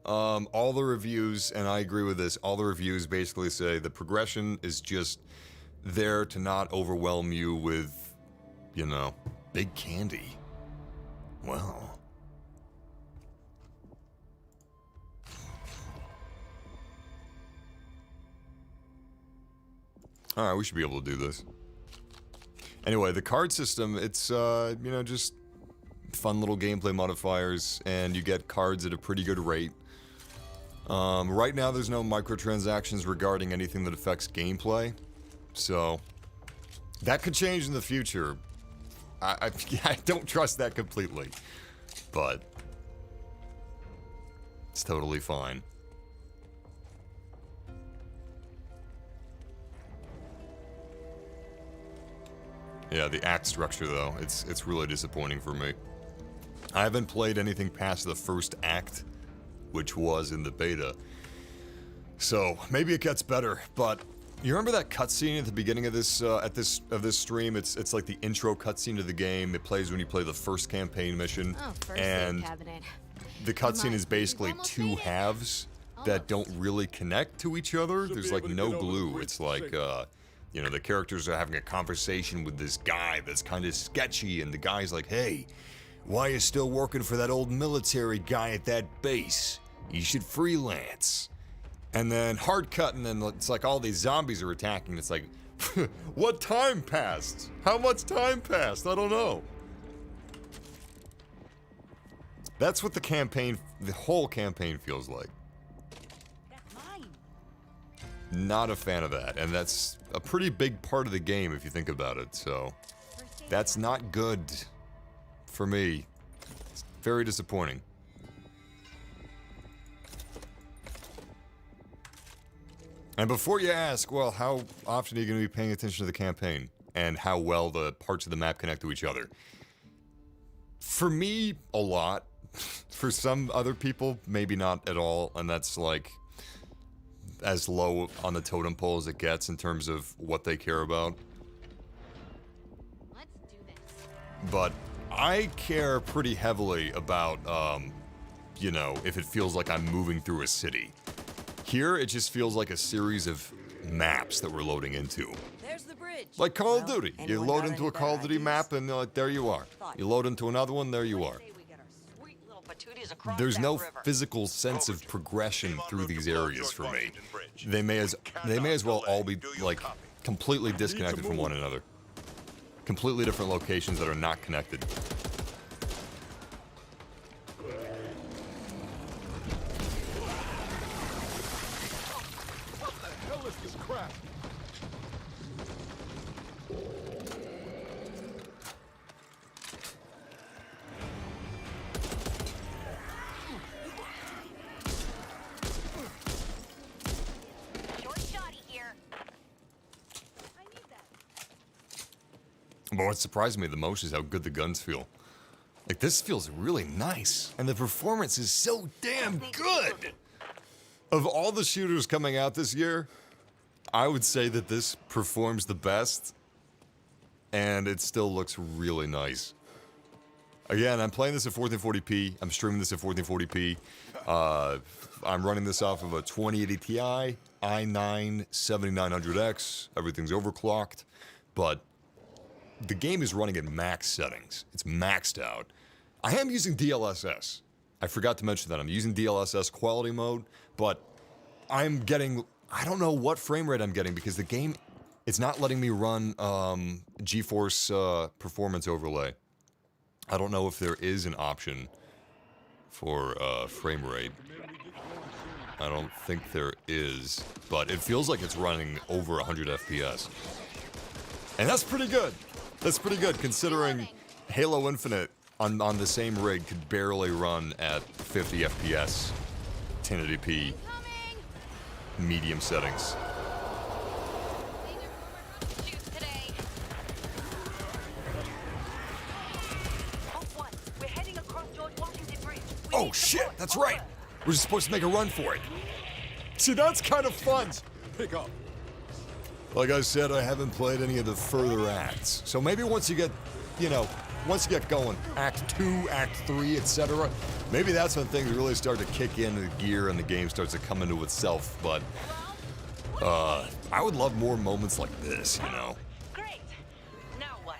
All the reviews, and I agree with this, all the reviews basically say the progression is just there to not overwhelm you with, you know, big candy. Well. Alright, we should be able to do this. Anyway, the card system, it's, you know, just fun little gameplay modifiers, and you get cards at a pretty good rate. Right now, there's no microtransactions regarding anything that affects gameplay, so that could change in the future. I don't trust that completely, but it's totally fine. Yeah, the act structure, though, it's really disappointing for me. I haven't played anything past the first act, which was in the beta. So maybe it gets better, but you remember that cutscene at the beginning of this this stream? It's like the intro cutscene to the game. It plays when you play the first campaign mission, and the cutscene is basically 2 halves that don't really connect to each other. There's like no glue. It's like you know, the characters are having a conversation with this guy that's kind of sketchy, and the guy's like, "Hey, why are you still working for that old military guy at that base? You should freelance." And then hard cut, and then it's like all these zombies are attacking. It's like, what time passed? How much time passed? I don't know. That's what the whole campaign feels like. Not a fan of that, and that's a pretty big part of the game if you think about it, so that's not good for me. It's very disappointing. And before you ask, well, how often are you going to be paying attention to the campaign and how well the parts of the map connect to each other? For me, a lot. For some other people, maybe not at all, and that's like as low on the totem pole as it gets in terms of what they care about. Let's do this. But I care pretty heavily about, you know, if it feels like I'm moving through a city. Here, it just feels like a series of maps that we're loading into. There's the bridge. Like Call of Duty. You anyone load got into any a Call of better Duty ideas? map, and there you are. You load into another one, there you are. Say we get our sweet little opportunities across there's that no river. physical sense of progression through these areas for me. They may as well all be like completely disconnected from one another. Completely different locations that are not connected. What the hell is this crap? Short shotty here. I need that. But what surprised me the most is how good the guns feel. Like, this feels really nice. And the performance is so damn good. Of all the shooters coming out this year, I would say that this performs the best. And it still looks really nice. Again, I'm playing this at 1440p. I'm streaming this at 1440p. I'm running this off of a 2080 Ti, i9 7900X. Everything's overclocked. But the game is running at max settings. It's maxed out. I am using DLSS. I forgot to mention that. I'm using DLSS quality mode, but I'm getting... I don't know what frame rate I'm getting because the game... It's not letting me run GeForce Performance Overlay. I don't know if there is an option for frame rate. I don't think there is, but it feels like it's running over 100 FPS. And that's pretty good. That's pretty good considering Halo Infinite on the same rig could barely run at 50 FPS, 1080p, medium settings. Oh shit, that's right. We're just supposed to make a run for it. See, that's kind of fun. Pick up. Like I said, I haven't played any of the further acts. So maybe once you get, you know, once you get going, Act 2, Act 3, etc., maybe that's when things really start to kick into gear and the game starts to come into itself. But I would love more moments like this, you know? Great. Now what?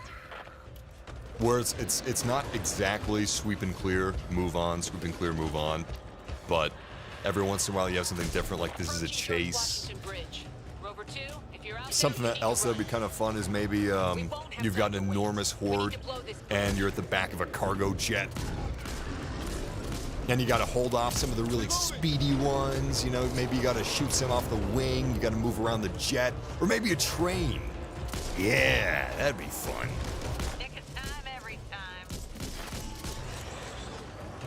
Where it's not exactly sweep and clear, move on, sweep and clear, move on, but every once in a while you have something different, like this is a chase. Something else that would be kind of fun is maybe you've got an enormous horde and you're at the back of a cargo jet. And you gotta hold off some of the really speedy ones, you know, maybe you gotta shoot some off the wing, you gotta move around the jet, or maybe a train. Yeah, that'd be fun.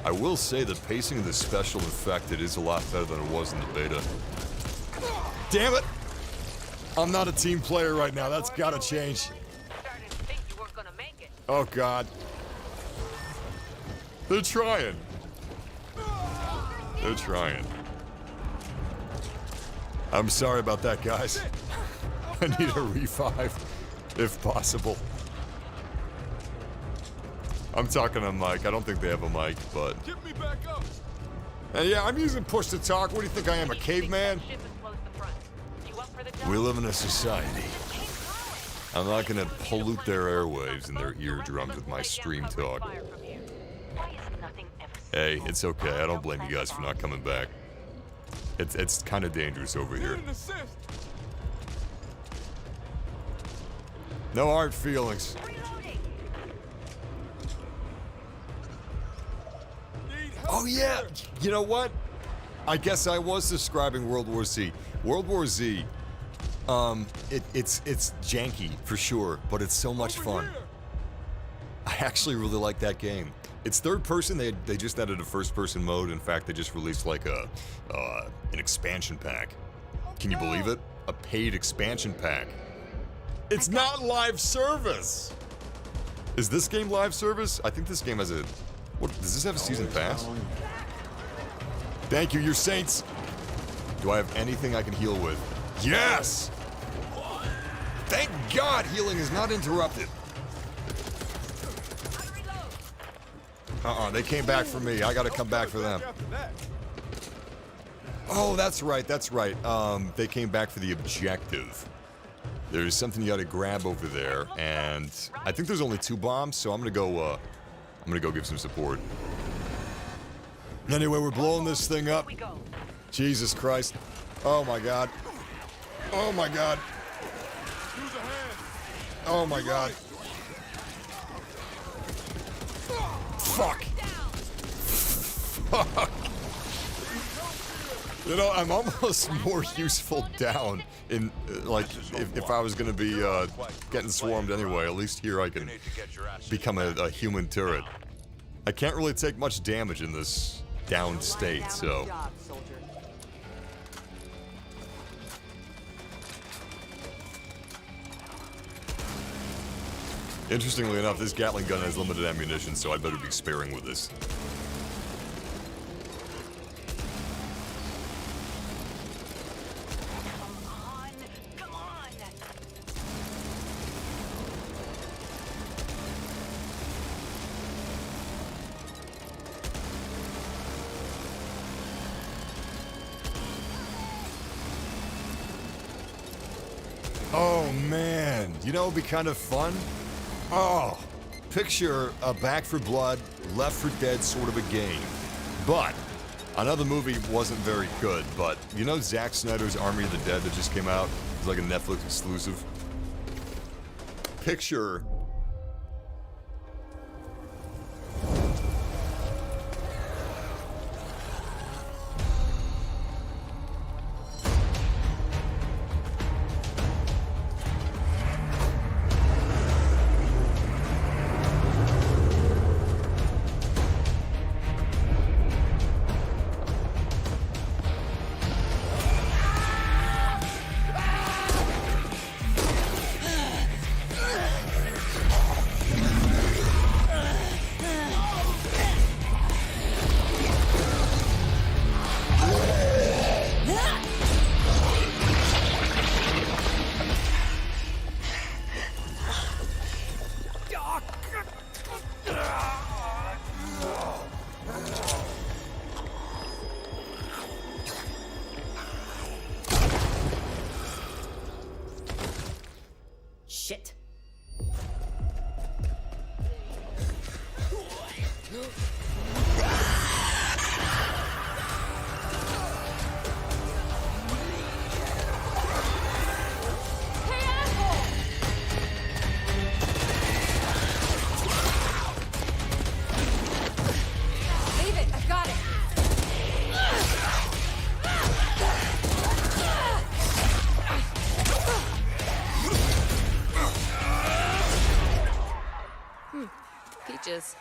I will say the pacing of the special effect, it is a lot better than it was in the beta. Damn it! I'm not a team player right now, that's gotta change. Oh god. They're trying. They're trying. I'm sorry about that, guys. I need a revive, if possible. I'm talking on mic. I don't think they have a mic, but... Get me back up. And yeah, I'm using push to talk. What do you think I am, a caveman? We live in a society. I'm not gonna pollute their airwaves and their eardrums with my stream talk. Hey, it's okay. I don't blame you guys for not coming back. It's kind of dangerous over here. No hard feelings. Oh yeah, you know what? I guess I was describing World War Z. World War Z, it's janky for sure, but it's so much fun. I actually really like that game. It's third person. They just added a first person mode. In fact, they just released like an expansion pack. Can you believe it? A paid expansion pack. It's not live service. Is this game live service? I think this game has a... What, does this have a season pass? Thank you, your saints. Do I have anything I can heal with? Yes! Thank God healing is not interrupted. They came back for me. I gotta come back for them. Oh, that's right, that's right. They came back for the objective. There's something you gotta grab over there, and I think there's only 2 bombs, so I'm gonna go give some support. Anyway, we're blowing this thing up. We go. Jesus Christ. Oh my god. Oh my god. Use a hand. Oh my god. Fuck. Fuck. You know, I'm almost more useful down in, like, if I was gonna be, getting swarmed anyway. At least here I can become a human turret. I can't really take much damage in this down state, so... Job, soldier. Interestingly enough, this Gatling gun has limited ammunition, so I'd better be sparing with this. Come on. Oh man, you know, it'd be kind of fun. Oh, picture a Back for Blood, Left for Dead sort of a game. But another movie wasn't very good, but you know Zack Snyder's Army of the Dead that just came out? It's like a Netflix exclusive. Picture Shit. Leave it! I've got it! Peaches.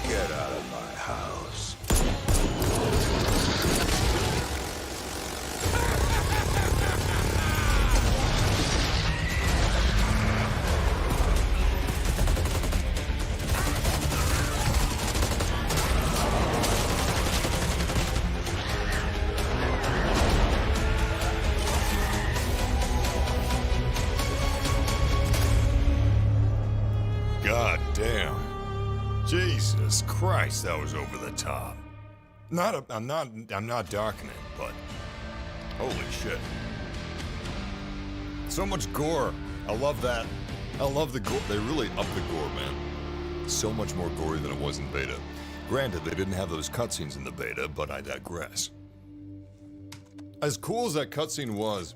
Get out of my house. God damn. Jesus Christ, that was over the top. I'm not darkening, but holy shit. So much gore. I love that. I love the gore. They really upped the gore, man. So much more gory than it was in beta. Granted, they didn't have those cutscenes in the beta, but I digress. As cool as that cutscene was,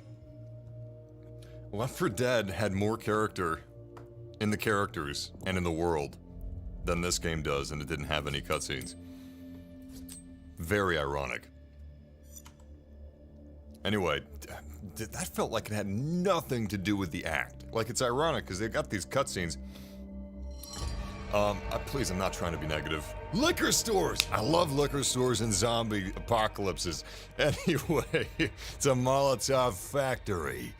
Left 4 Dead had more character in the characters and in the world than this game does, and it didn't have any cutscenes. Very ironic. Anyway, that felt like it had nothing to do with the act. Like, it's ironic because they got these cutscenes. Please, I'm not trying to be negative. Liquor stores! I love liquor stores and zombie apocalypses. Anyway, it's a Molotov factory.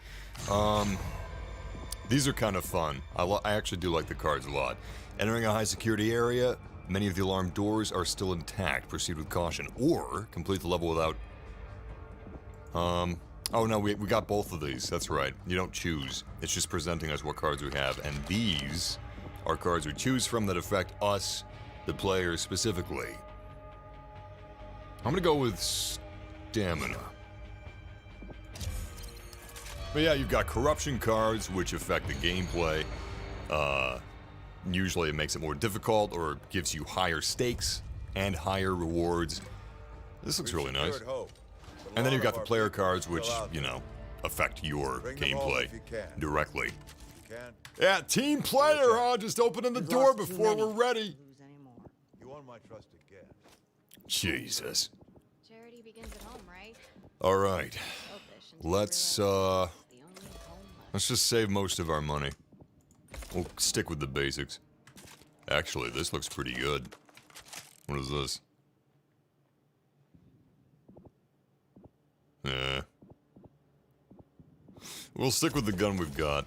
These are kind of fun. I actually do like the cards a lot. Entering a high security area, many of the alarm doors are still intact. Proceed with caution. Or complete the level without... Oh no, we got both of these. That's right. You don't choose. It's just presenting us what cards we have. And these are cards we choose from that affect us, the player, specifically. I'm gonna go with stamina. But yeah, you've got corruption cards, which affect the gameplay. Usually it makes it more difficult or gives you higher stakes and higher rewards. This looks really nice. And then you've got the player cards, which, you know, affect your gameplay directly. Yeah, team player, huh? Just opening the door before we're ready. You won my trust again. Jesus. Charity begins at home, right? All right. Selfish until you Let's realize it's the only home left. let's just save most of our money. We'll stick with the basics. Actually, this looks pretty good. What is this? Yeah. We'll stick with the gun we've got.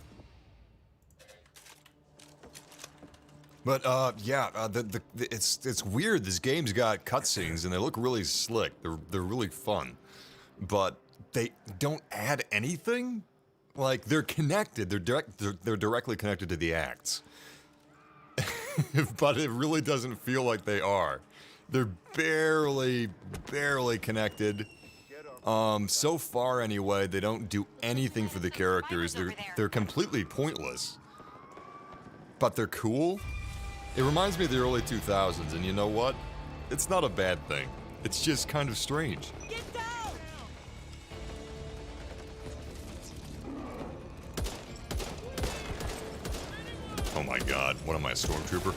But yeah, it's weird. This game's got cutscenes and they look really slick. They're really fun, but they don't add anything. Like they're connected. They're directly connected to the acts. But it really doesn't feel like they are. They're barely connected. So far anyway, they don't do anything for the characters. They're completely pointless. But they're cool. It reminds me of the early 2000s, and you know what? It's not a bad thing. It's just kind of strange. Get down! Oh my god, what am I, a stormtrooper?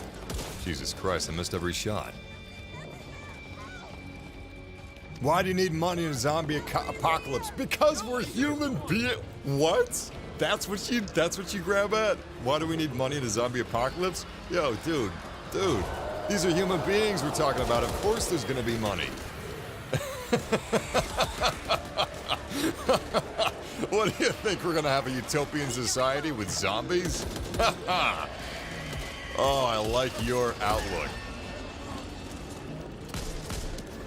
Jesus Christ, I missed every shot. Why do you need money in a zombie apocalypse? Because we're human beings. What? That's what you grab at? Why do we need money in a zombie apocalypse? Yo, dude, these are human beings we're talking about. Of course there's gonna be money. What do you think? We're gonna have a utopian society with zombies? Oh, I like your outlook.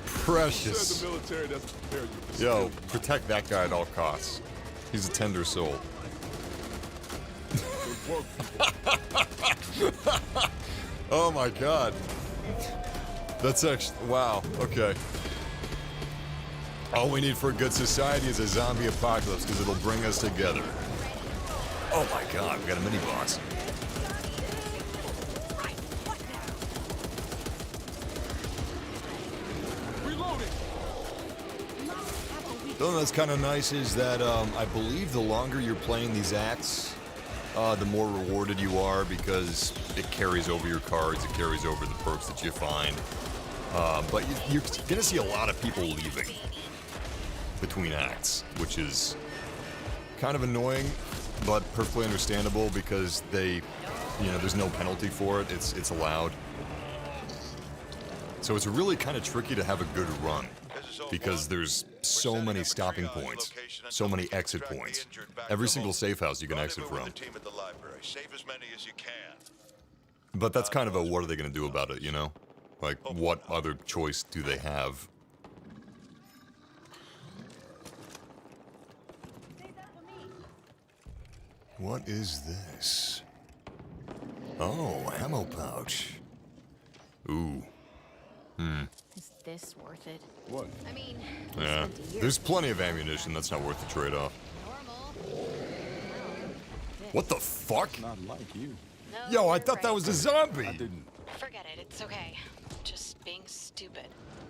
Precious. The military doesn't prepare you for this. Yo, protect that guy at all costs. He's a tender soul. Oh my god. That's actually... Wow, okay. All we need for a good society is a zombie apocalypse, because it'll bring us together. Oh my god, we got a mini-boss. Something that's kind of nice is that I believe the longer you're playing these acts, the more rewarded you are, because it carries over your cards, it carries over the perks that you find. But you're going to see a lot of people leaving between acts, which is kind of annoying, but perfectly understandable because there's no penalty for it. It's allowed. So it's really kind of tricky to have a good run because there's so many stopping points, so many exit points. Every single safe house you can exit from. But that's kind of a what are they going to do about it, you know? Like, what other choice do they have? What is this? Oh, ammo pouch. Ooh. Is this worth it? What? I mean, Yeah. There's plenty of ammunition. That's not worth the trade-off. normal. What the fuck? Not like you. No, Yo, I you're thought that right. was a zombie. I didn't. Forget it. It's okay. Just being stupid.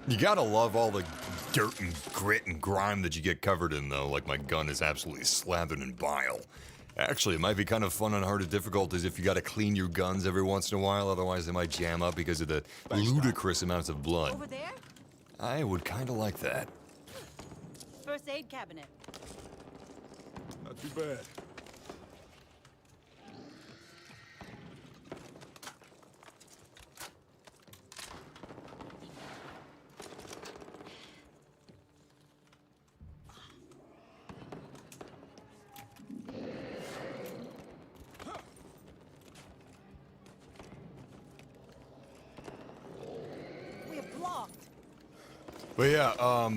You gotta love all the dirt and grit and grime that you get covered in, though. Like, my gun is absolutely slathered in bile. Actually, it might be kind of fun on harder difficulties if you gotta clean your guns every once in a while, otherwise they might jam up because of the ludicrous amounts of blood. Over there? I would kinda like that. First aid cabinet. Not too bad. locked. But yeah,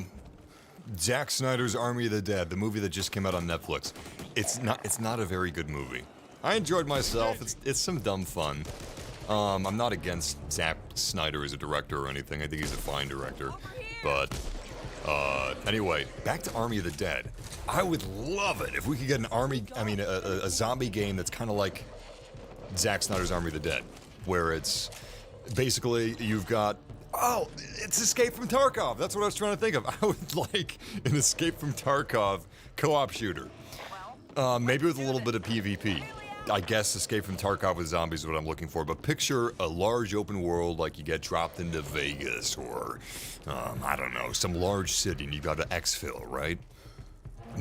Zack Snyder's Army of the Dead, the movie that just came out on Netflix. It's not a very good movie. I enjoyed myself. It's some dumb fun. I'm not against Zack Snyder as a director or anything. I think he's a fine director. But anyway, back to Army of the Dead. I would love it if we could get a zombie game that's kind of like Zack Snyder's Army of the Dead, where it's basically you've got it's Escape from Tarkov. That's what I was trying to think of. I would like an Escape from Tarkov co-op shooter. Maybe with a little bit of PvP. I guess Escape from Tarkov with zombies is what I'm looking for, but picture a large open world like you get dropped into Vegas or, I don't know, some large city and you got to exfil, right?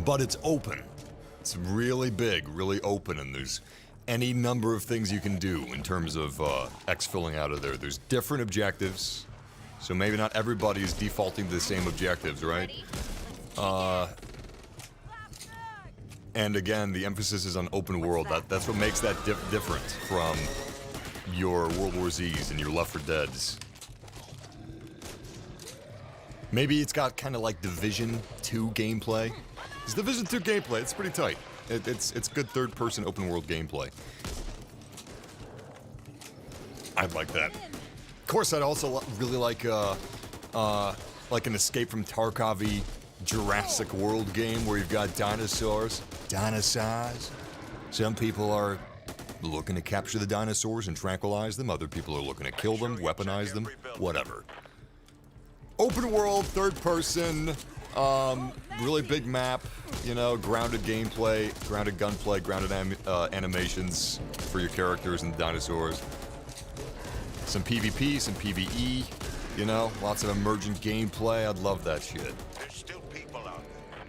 But it's open. It's really big, really open, and there's any number of things you can do in terms of exfilling out of there. There's different objectives, so maybe not everybody is defaulting to the same objectives, right? And again, the emphasis is on open world. That's what makes that different from your World War Z's and your Left 4 Deads. Maybe it's got kind of like Division 2 gameplay. It's Division 2 gameplay. It's pretty tight. It's good third-person open world gameplay. I'd like that. Of course, I'd also really like an Escape from Tarkov-y Jurassic World game where you've got dinosaurs. Dinosaurs. Some people are looking to capture the dinosaurs and tranquilize them. Other people are looking to kill them, weaponize them, whatever. Open world, third person, really big map, you know, grounded gameplay, grounded gunplay, grounded animations for your characters and dinosaurs. Some PvP, some PvE, you know, lots of emergent gameplay. I'd love that shit.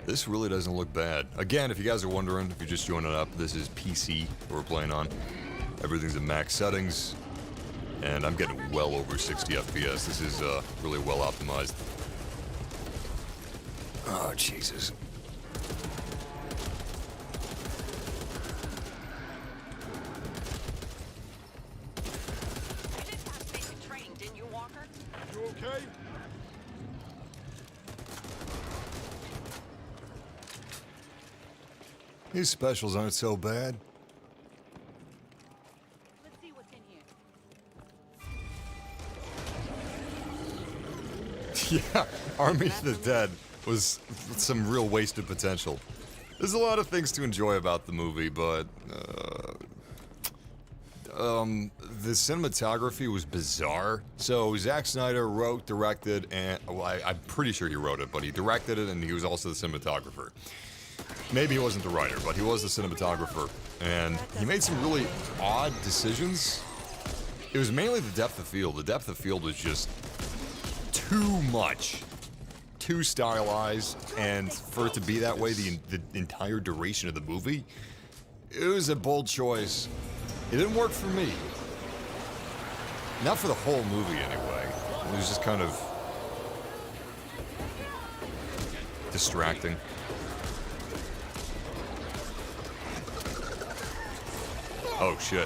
This really doesn't look bad. Again, if you guys are wondering, if you're just joining up, this is PC we're playing on. Everything's at max settings, and I'm getting well over 60 FPS. This is really well optimized. Oh, Jesus. You did pass basic training, didn't you, Walker? You okay? These specials aren't so bad. Let's see what's in here. Yeah, Army of the Dead was some real wasted potential. There's a lot of things to enjoy about the movie, but the cinematography was bizarre. So Zack Snyder wrote, directed, and I'm pretty sure he wrote it, but he directed it, and he was also the cinematographer. Maybe he wasn't the writer, but he was the cinematographer, and he made some really odd decisions. It was mainly the depth of field. The depth of field was just too much, too stylized, and for it to be that way the entire duration of the movie, it was a bold choice. It didn't work for me. Not for the whole movie, anyway. It was just kind of distracting. Oh, shit.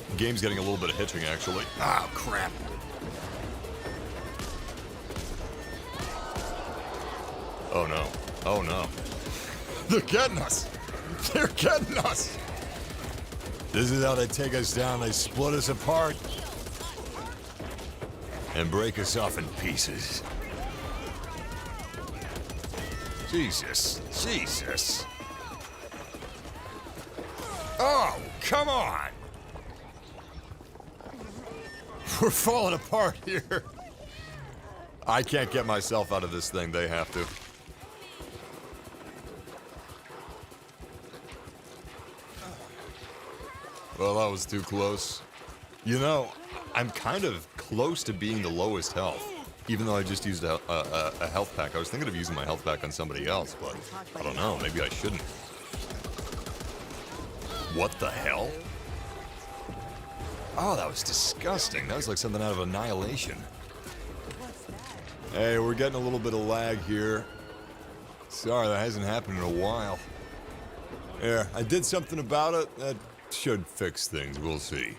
The game's getting a little bit of hitching, actually. Oh, crap. Oh, no. Oh, no. They're getting us! They're getting us! This is how they take us down. They split us apart. And break us off in pieces. Jesus. Jesus. Oh, come on! We're falling apart here. I can't get myself out of this thing. They have to. Well, that was too close. You know, I'm kind of close to being the lowest health, even though I just used a health pack. I was thinking of using my health pack on somebody else, but I don't know. Maybe I shouldn't. What the hell? Oh, that was disgusting. That was like something out of Annihilation. Hey, we're getting a little bit of lag here. Sorry, that hasn't happened in a while. Yeah, I did something about it. That should fix things. We'll see.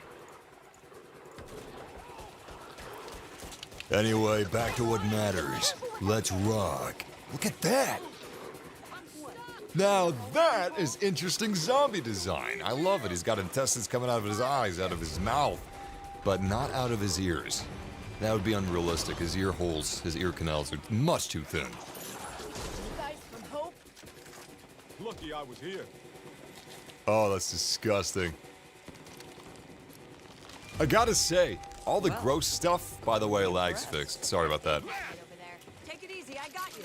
Anyway, back to what matters. Let's rock. Look at that. Now that is interesting zombie design. I love it. He's got intestines coming out of his eyes, out of his mouth, but not out of his ears. That would be unrealistic. His ear holes, his ear canals are much too thin. You guys from Hope? Lucky I was here. Oh, that's disgusting. I gotta say, all the gross stuff, by the way, lag's fixed. Sorry about that. Right over there. Take it easy, I got you.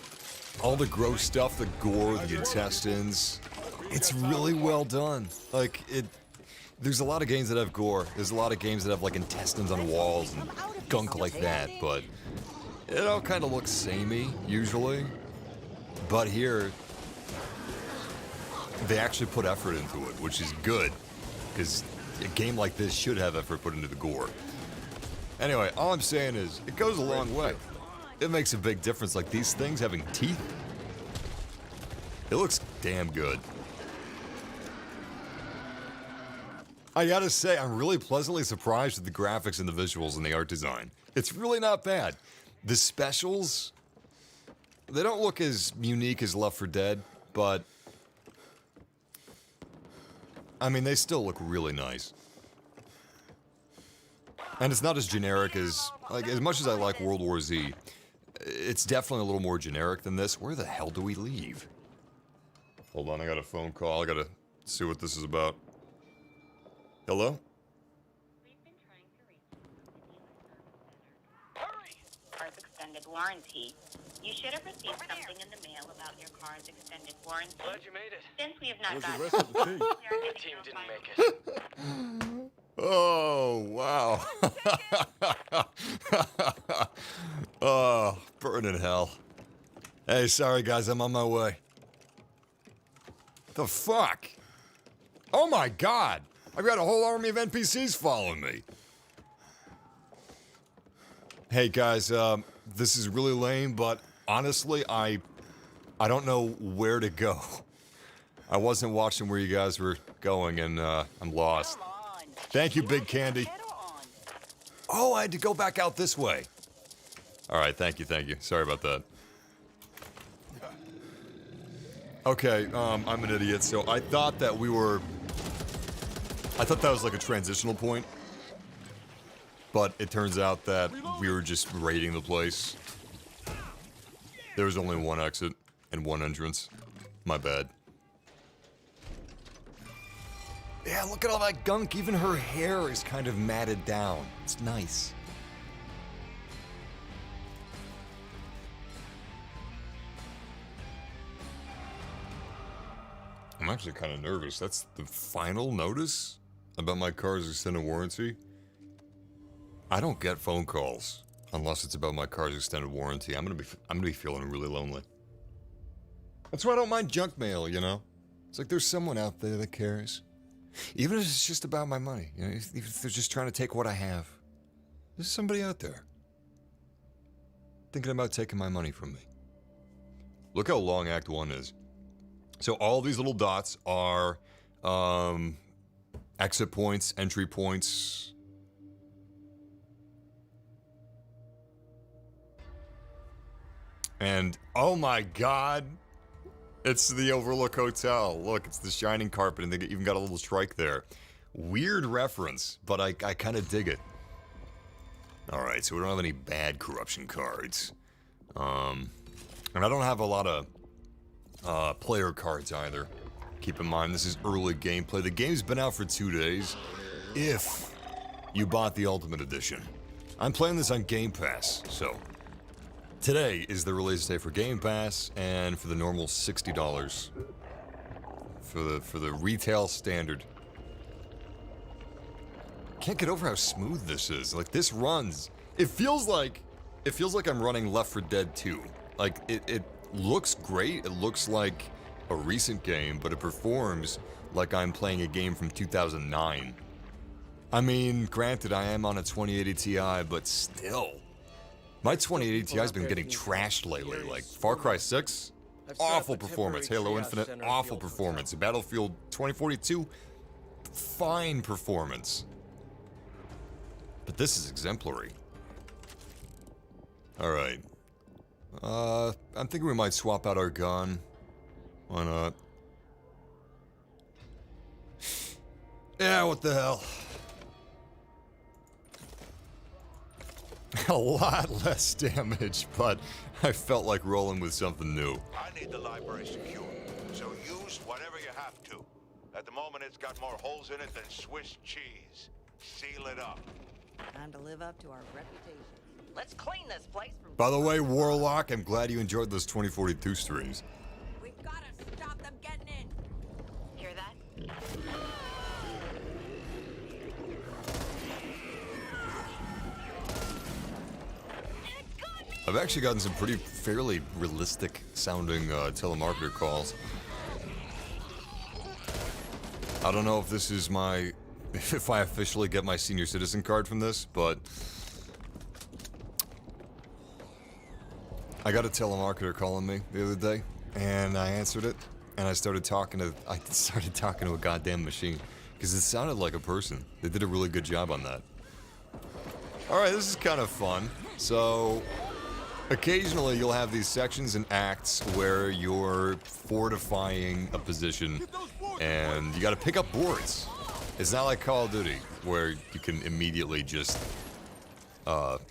All the gross stuff, the gore, the intestines, it's really well done. Like, there's a lot of games that have gore. There's a lot of games that have, like, intestines on walls and gunk like that, but it all kind of looks samey, usually. But here, they actually put effort into it, which is good, because a game like this should have effort put into the gore. Anyway, all I'm saying is, it goes a long way. It makes a big difference, like these things having teeth. It looks damn good. I gotta say, I'm really pleasantly surprised with the graphics and the visuals and the art design. It's really not bad. The specials, they don't look as unique as Left 4 Dead, but I mean, they still look really nice. And it's not as generic as, like, as much as I like World War Z, it's definitely a little more generic than this. Where the hell do we leave? Hold on, I got a phone call. I gotta see what this is about. Hello? We've been trying to reach you from the dealer service center. Car's extended warranty. You should have received something in the mail about your car's extended warranty. Glad you made it. Since we have not Where's gotten the rest of the team? The team didn't make it. Oh, wow. Oh, burn in hell. Hey, sorry guys, I'm on my way. The fuck? Oh my god! I've got a whole army of NPCs following me. Hey guys, this is really lame, but honestly, I don't know where to go. I wasn't watching where you guys were going, and I'm lost. Thank you, Big Candy. Oh, I had to go back out this way. All right, thank you, thank you. Sorry about that. Okay, I'm an idiot, so I thought that we were... I thought that was like a transitional point. But it turns out that we were just raiding the place. There was only one exit and one entrance. My bad. Yeah, look at all that gunk. Even her hair is kind of matted down. It's nice. I'm actually kind of nervous. That's the final notice about my car's extended warranty. I don't get phone calls unless it's about my car's extended warranty. I'm gonna be feeling really lonely. That's why I don't mind junk mail, you know? It's like there's someone out there that cares. Even if it's just about my money, you know, if they're just trying to take what I have. There's somebody out there thinking about taking my money from me. Look how long Act 1 is. So all these little dots are exit points, entry points. And oh my god, it's the Overlook Hotel. Look, it's the shining carpet, and they even got a little strike there. Weird reference, but I kind of dig it. All right, so we don't have any bad corruption cards. And I don't have a lot of player cards either. Keep in mind, this is early gameplay. The game's been out for 2 days. If you bought the Ultimate Edition. I'm playing this on Game Pass, so... Today is the release day for Game Pass, and for the normal $60 for the retail standard. Can't get over how smooth this is. Like, this runs. It feels like I'm running Left 4 Dead 2. Like, it looks great. It looks like a recent game, but it performs like I'm playing a game from 2009. I mean, granted, I am on a 2080 Ti, but still. My 2080 Ti's been getting trashed lately, like Far Cry 6, awful performance. Halo Infinite, awful performance. Battlefield 2042, fine performance. But this is exemplary. Alright. I'm thinking we might swap out our gun. Why not? Yeah, what the hell? A lot less damage, but I felt like rolling with something new. I need the library secure, so use whatever you have to. At the moment, it's got more holes in it than Swiss cheese. Seal it up. Time to live up to our reputation. Let's clean this place from... By the way, Warlock, I'm glad you enjoyed those 2042 streams. We've got to stop them getting in. Hear that? I've actually gotten some pretty fairly realistic sounding telemarketer calls. I don't know if this is my... if I officially get my senior citizen card from this, but... I got a telemarketer calling me the other day, and I answered it, and I started talking to a goddamn machine, because it sounded like a person. They did a really good job on that. Alright, this is kind of fun. So, occasionally you'll have these sections and acts where you're fortifying a position, and you gotta pick up boards. It's not like Call of Duty, where you can immediately just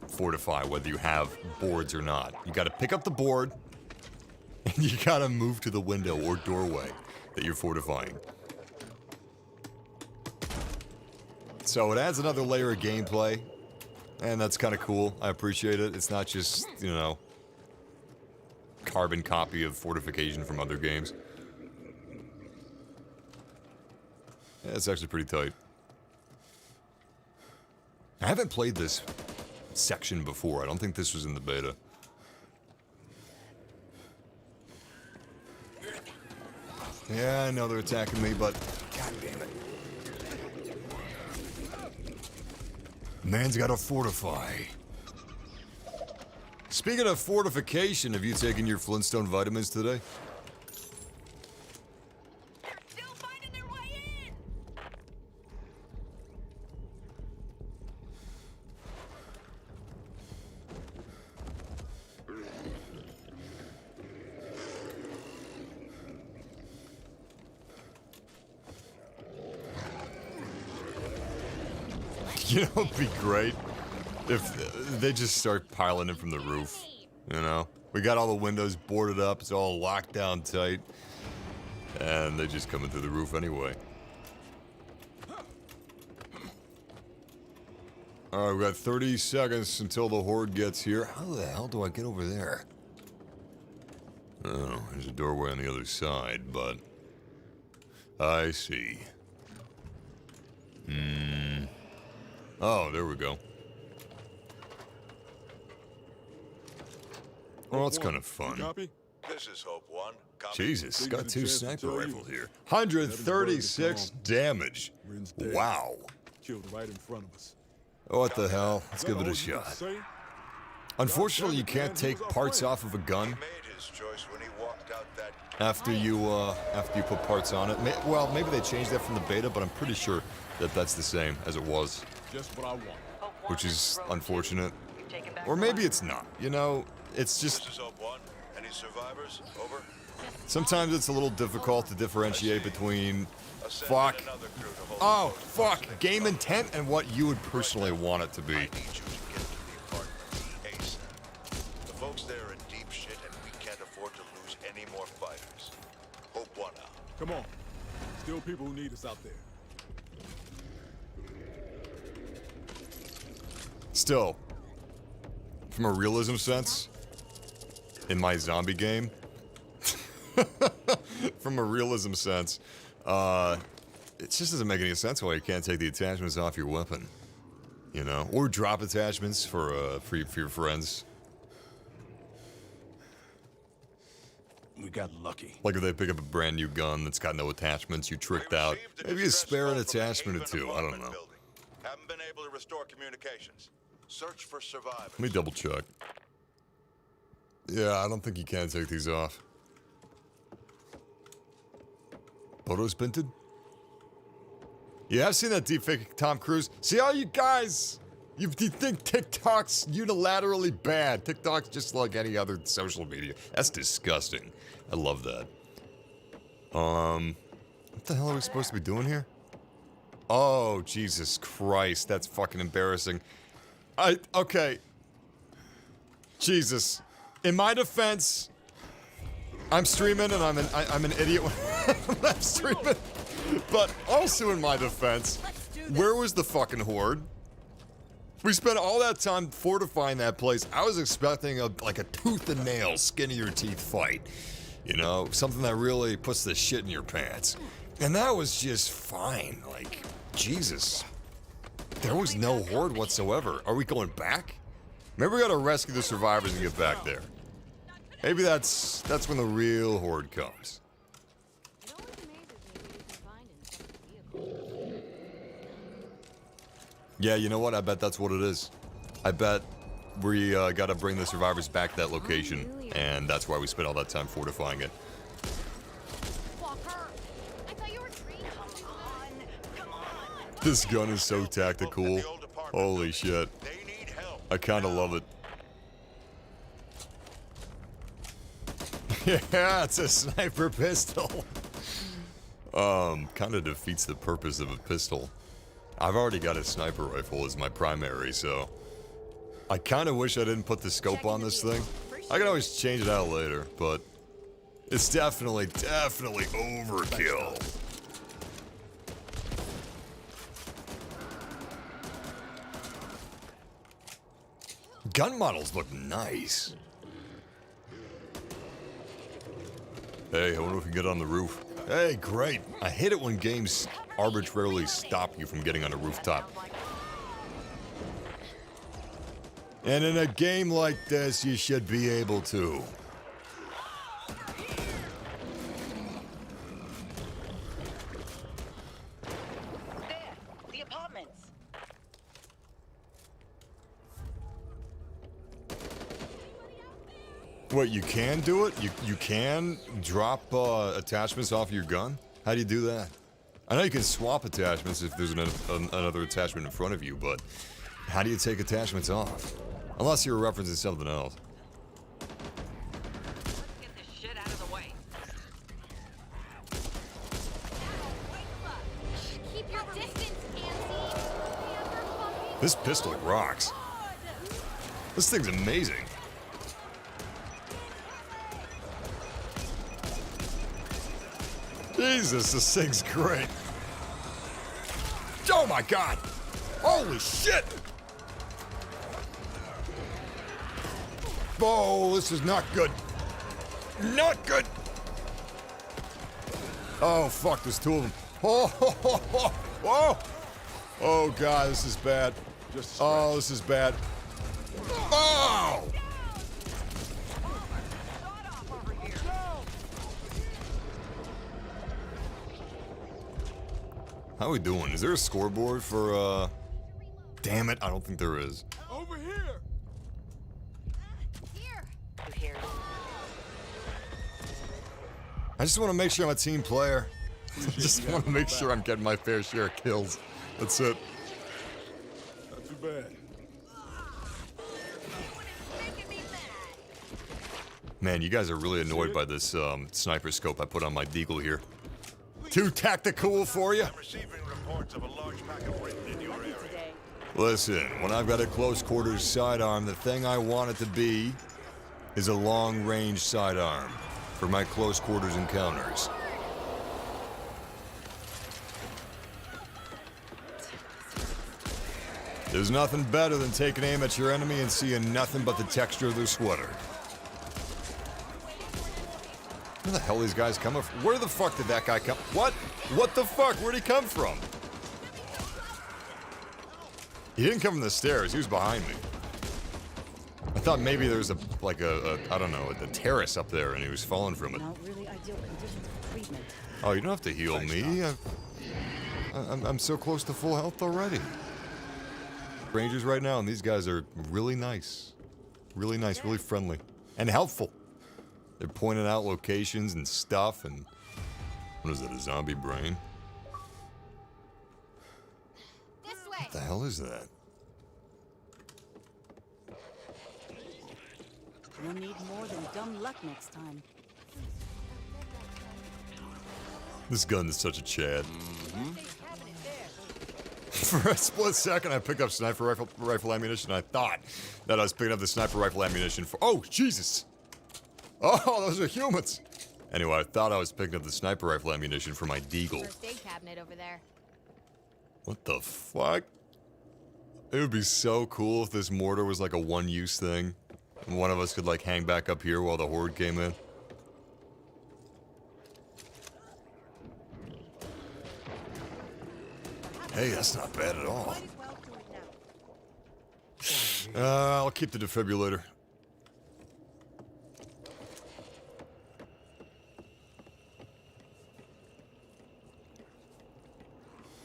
fortify whether you have boards or not. You gotta pick up the board, and you gotta move to the window or doorway that you're fortifying. So it adds another layer of gameplay, and that's kind of cool. I appreciate it. It's not just, you know, carbon copy of Fortification from other games. Yeah, it's actually pretty tight. I haven't played this section before. I don't think this was in the beta. Yeah, I know they're attacking me, but god damn it. Man's gotta fortify. Speaking of fortification, have you taken your Flintstone vitamins today? You know, it'd be great if they just start piling in from the roof, you know? We got all the windows boarded up, it's all locked down tight, and they just come in through the roof anyway. Alright, we got 30 seconds until the horde gets here. How the hell do I get over there? Oh, there's a doorway on the other side, but... I see. Oh, there we go. Well, that's kind of fun. This is Hope 1. Copy. Jesus, got two sniper rifles here. 136 damage. Wow. Killed right in front of us. What the hell? Let's give it a shot. Unfortunately, you can't take parts off of a gun after you put parts on it. Well, maybe they changed that from the beta, but I'm pretty sure that that's the same as it was. Just what I want. Which is unfortunate. Or maybe it's not. You know, it's just... This is Hope 1. Any survivors? Over. Sometimes it's a little difficult to differentiate between... Fuck. Oh, fuck. Game intent and what you would personally want it to be. I need you to get to the apartment ASAP. The folks there are in deep shit, and we can't afford to lose any more fighters. Hope 1 out. Come on. Still people who need us out there. Still, from a realism sense, in my zombie game, from a realism sense, it just doesn't make any sense why you can't take the attachments off your weapon, you know, or drop attachments for your friends. We got lucky. Like if they pick up a brand new gun that's got no attachments, you tricked out. Maybe you spare an attachment or two. I don't know. Haven't been able to restore communications. Search for survivors. Let me double check. Yeah, I don't think you can take these off. Photos binted? Yeah, I've seen that deepfake Tom Cruise. See all you guys You think TikTok's unilaterally bad? TikTok's just like any other social media. That's disgusting. I love that. What the hell are we supposed to be doing here? Oh, Jesus Christ. That's fucking embarrassing. Okay. Jesus. In my defense, I'm streaming and I'm an idiot when I'm streaming. But also in my defense, where was the fucking horde? We spent all that time fortifying that place. I was expecting like a tooth and nail, skin of your teeth fight. You know, something that really puts the shit in your pants. And that was just fine. Like, Jesus. There was no horde whatsoever. Are we going back? Maybe we gotta rescue the survivors and get back there. Maybe that's when the real horde comes. Yeah, you know what? I bet that's what it is. I bet we gotta bring the survivors back to that location, and that's why we spent all that time fortifying it. This gun is so tactical. Holy shit. I kinda love it. Yeah, it's a sniper pistol. Kinda defeats the purpose of a pistol. I've already got a sniper rifle as my primary, so I kinda wish I didn't put the scope on this thing. I can always change it out later, but it's definitely overkill. Gun models look nice. Hey, I wonder if we can get on the roof. Hey, great. I hate it when games arbitrarily stop you from getting on a rooftop. And in a game like this, you should be able to. There, the apartments. What, you can do it? You can drop attachments off your gun? How do you do that? I know you can swap attachments if there's another attachment in front of you, but how do you take attachments off? Unless you're referencing something else. Let's get this shit out of the way. Keep your distance, Nancy. This pistol rocks. This thing's amazing. Jesus, this thing's great. Oh my god! Holy shit! Oh, this is not good. Not good! Oh, fuck, there's two of them. Oh, oh god, this is bad. Oh, this is bad. Oh! How are we doing? Is there a scoreboard for, Damn it, I don't think there is. Over here! Here. I just want to make sure I'm a team player. I just want to make sure I'm getting my fair share of kills. That's it. Not too bad. Man, you guys are really annoyed by this sniper scope I put on my deagle here. Too tactical for you? Listen, when I've got a close quarters sidearm, the thing I want it to be is a long range sidearm for my close quarters encounters. There's nothing better than taking aim at your enemy and seeing nothing but the texture of their sweater. Where the hell are these guys coming from? Where the fuck did that guy come? What? What the fuck? Where'd he come from? He didn't come from the stairs. He was behind me. I thought maybe there was I don't know, a terrace up there and he was falling from it. Not really ideal conditions for treatment. Oh, you don't have to heal me. I'm so close to full health already. Rangers right now, and these guys are really nice. Really nice, really friendly. And helpful. They're pointing out locations and stuff, and... What is that, a zombie brain? This way. What the hell is that? You'll need more than dumb luck next time. This gun is such a Chad. For a split second, I picked up sniper rifle ammunition. I thought that I was picking up the sniper rifle ammunition for. Oh, Jesus! Oh, those are humans! Anyway, I thought I was picking up the sniper rifle ammunition for my deagle. First aid cabinet over there. What the fuck? It would be so cool if this mortar was like a one-use thing. And one of us could like hang back up here while the horde came in. Hey, that's not bad at all. I'll keep the defibrillator.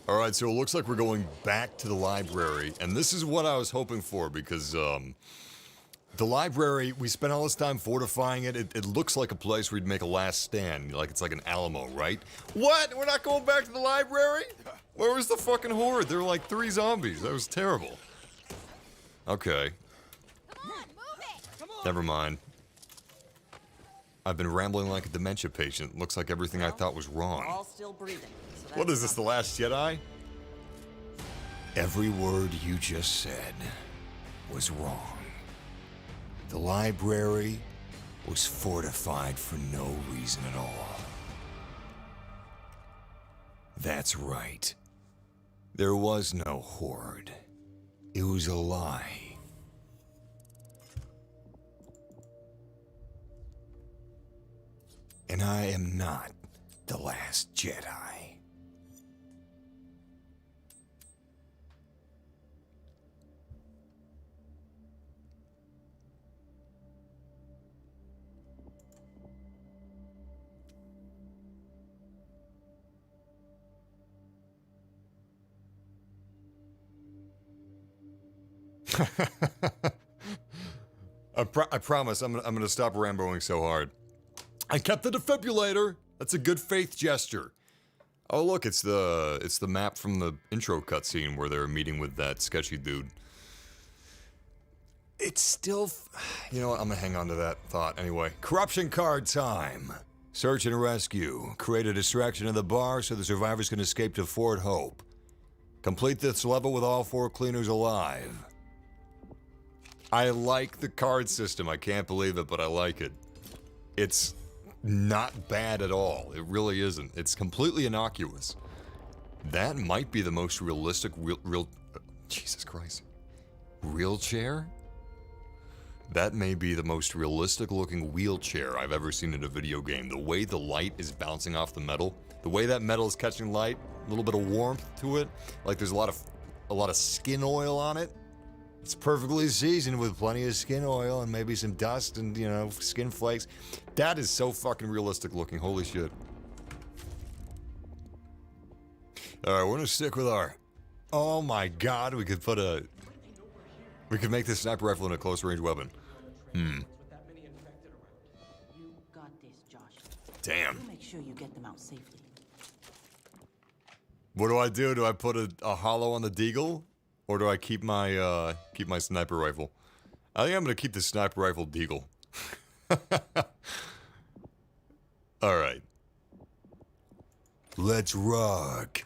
Alright, so it looks like we're going back to the library, and this is what I was hoping for, because, the library, we spent all this time fortifying it. It looks like a place where you'd make a last stand, like it's like an Alamo, right? What? We're not going back to the library? Where was the fucking horde? There were like 3 zombies. That was terrible. Okay. Come on, move it! Never mind. I've been rambling like a dementia patient. Looks like everything I thought was wrong. All still breathing. So What is this, The Last Jedi? Every word you just said was wrong. The library was fortified for no reason at all. That's right. There was no horde. It was a lie. And I am not the last Jedi. I promise I'm gonna stop ramboing so hard. I kept the defibrillator. That's a good faith gesture. Oh look, it's the map from the intro cutscene where they're meeting with that sketchy dude. It's still, you know what? I'm gonna hang on to that thought anyway. Corruption card time. Search and rescue. Create a distraction in the bar so the survivors can escape to Fort Hope. Complete this level with all 4 cleaners alive. I like the card system. I can't believe it, but I like it. It's not bad at all. It really isn't. It's completely innocuous. That might be the most realistic Jesus Christ. Wheelchair? That may be the most realistic looking wheelchair I've ever seen in a video game. The way the light is bouncing off the metal, the way that metal is catching light, a little bit of warmth to it, like there's a lot of skin oil on it. It's perfectly seasoned with plenty of skin oil and maybe some dust and, you know, skin flakes. That is so fucking realistic looking. Holy shit. Alright, we're gonna stick with our... Oh my god, we could make this sniper rifle into a close range weapon. You got this, Josh. Damn. You make sure you get them out safely. What do I do? Do I put a hollow on the deagle? Or do I keep my sniper rifle? I think I'm gonna keep the sniper rifle deagle. Alright. Let's rock.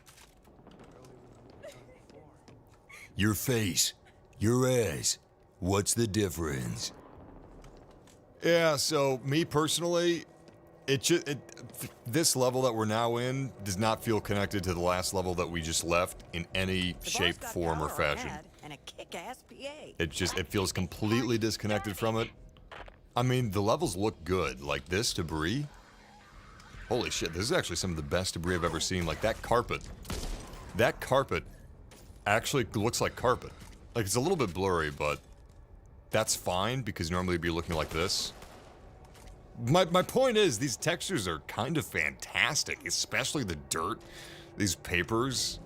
Your face. Your ass. What's the difference? Yeah, so me personally, this level that we're now in does not feel connected to the last level that we just left in any shape, form, or fashion. And a kick-ass PA. It feels completely disconnected from it. I mean, the levels look good. Like this debris. Holy shit, this is actually some of the best debris I've ever seen. Like that carpet. That carpet actually looks like carpet. Like it's a little bit blurry, but that's fine because normally it'd be looking like this. My point is, these textures are kind of fantastic, especially the dirt, these papers.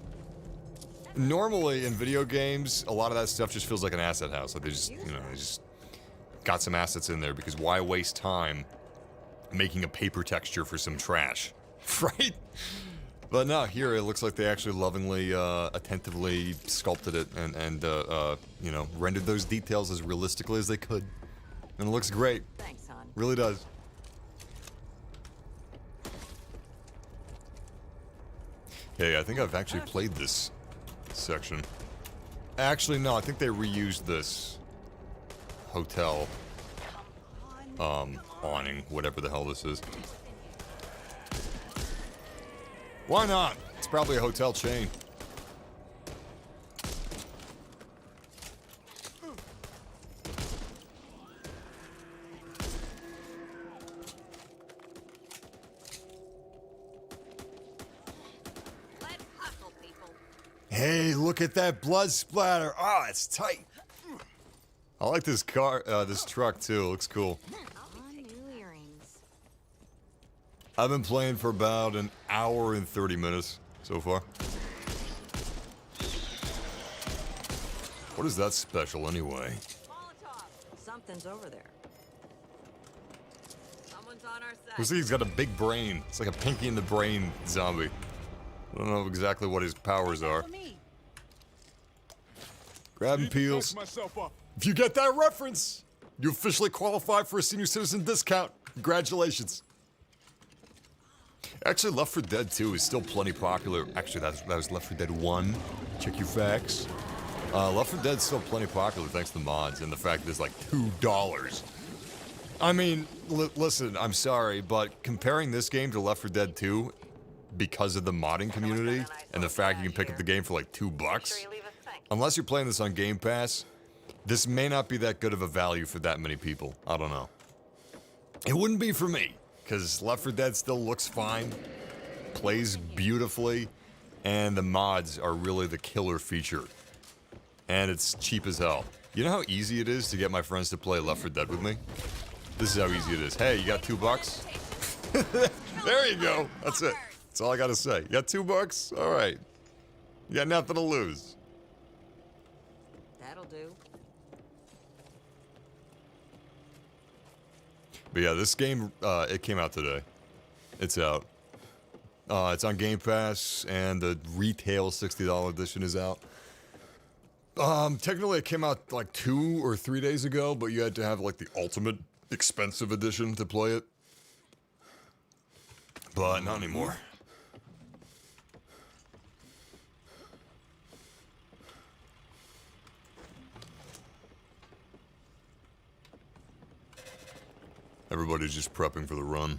Normally in video games, a lot of that stuff just feels like an asset house. Like they just, you know, they just got some assets in there because why waste time making a paper texture for some trash, right? But no, here it looks like they actually lovingly, attentively sculpted it and you know, rendered those details as realistically as they could. And it looks great. Thanks, hon. Really does. Hey, I think I've actually played this section. Actually, no, I think they reused this hotel awning, whatever the hell this is. Why not? It's probably a hotel chain. Let's hustle, people. Hey, look at that blood splatter. Oh, it's tight. I like this car, this truck too. It looks cool. New earrings. I've been playing for about an hour and 30 minutes so far. What is that special anyway? Molotov. Something's over there. Someone's on our side. You see, he's got a big brain. It's like a Pinky in the Brain zombie. I don't know exactly what his powers are. Grab and peels. Myself up. If you get that reference, you officially qualify for a senior citizen discount. Congratulations. Actually, Left 4 Dead 2 is still plenty popular. Actually, that was Left 4 Dead 1. Check your facts. Left 4 Dead's still plenty popular thanks to the mods and the fact that it's like $2. I mean, listen, I'm sorry, but comparing this game to Left 4 Dead 2 because of the modding community and the fact you can pick up the game for like $2, unless you're playing this on Game Pass, this may not be that good of a value for that many people. I don't know. It wouldn't be for me, because Left 4 Dead still looks fine, plays beautifully, and the mods are really the killer feature. And it's cheap as hell. You know how easy it is to get my friends to play Left 4 Dead with me? This is how easy it is. Hey, you got $2? There you go. That's it. That's all I gotta say. You got $2? All right. You got nothing to lose. That'll do. But yeah, this game, it came out today. It's out. It's on Game Pass, and the retail $60 edition is out. Technically it came out like 2 or 3 days ago, but you had to have like the ultimate expensive edition to play it. But not anymore. Everybody's just prepping for the run.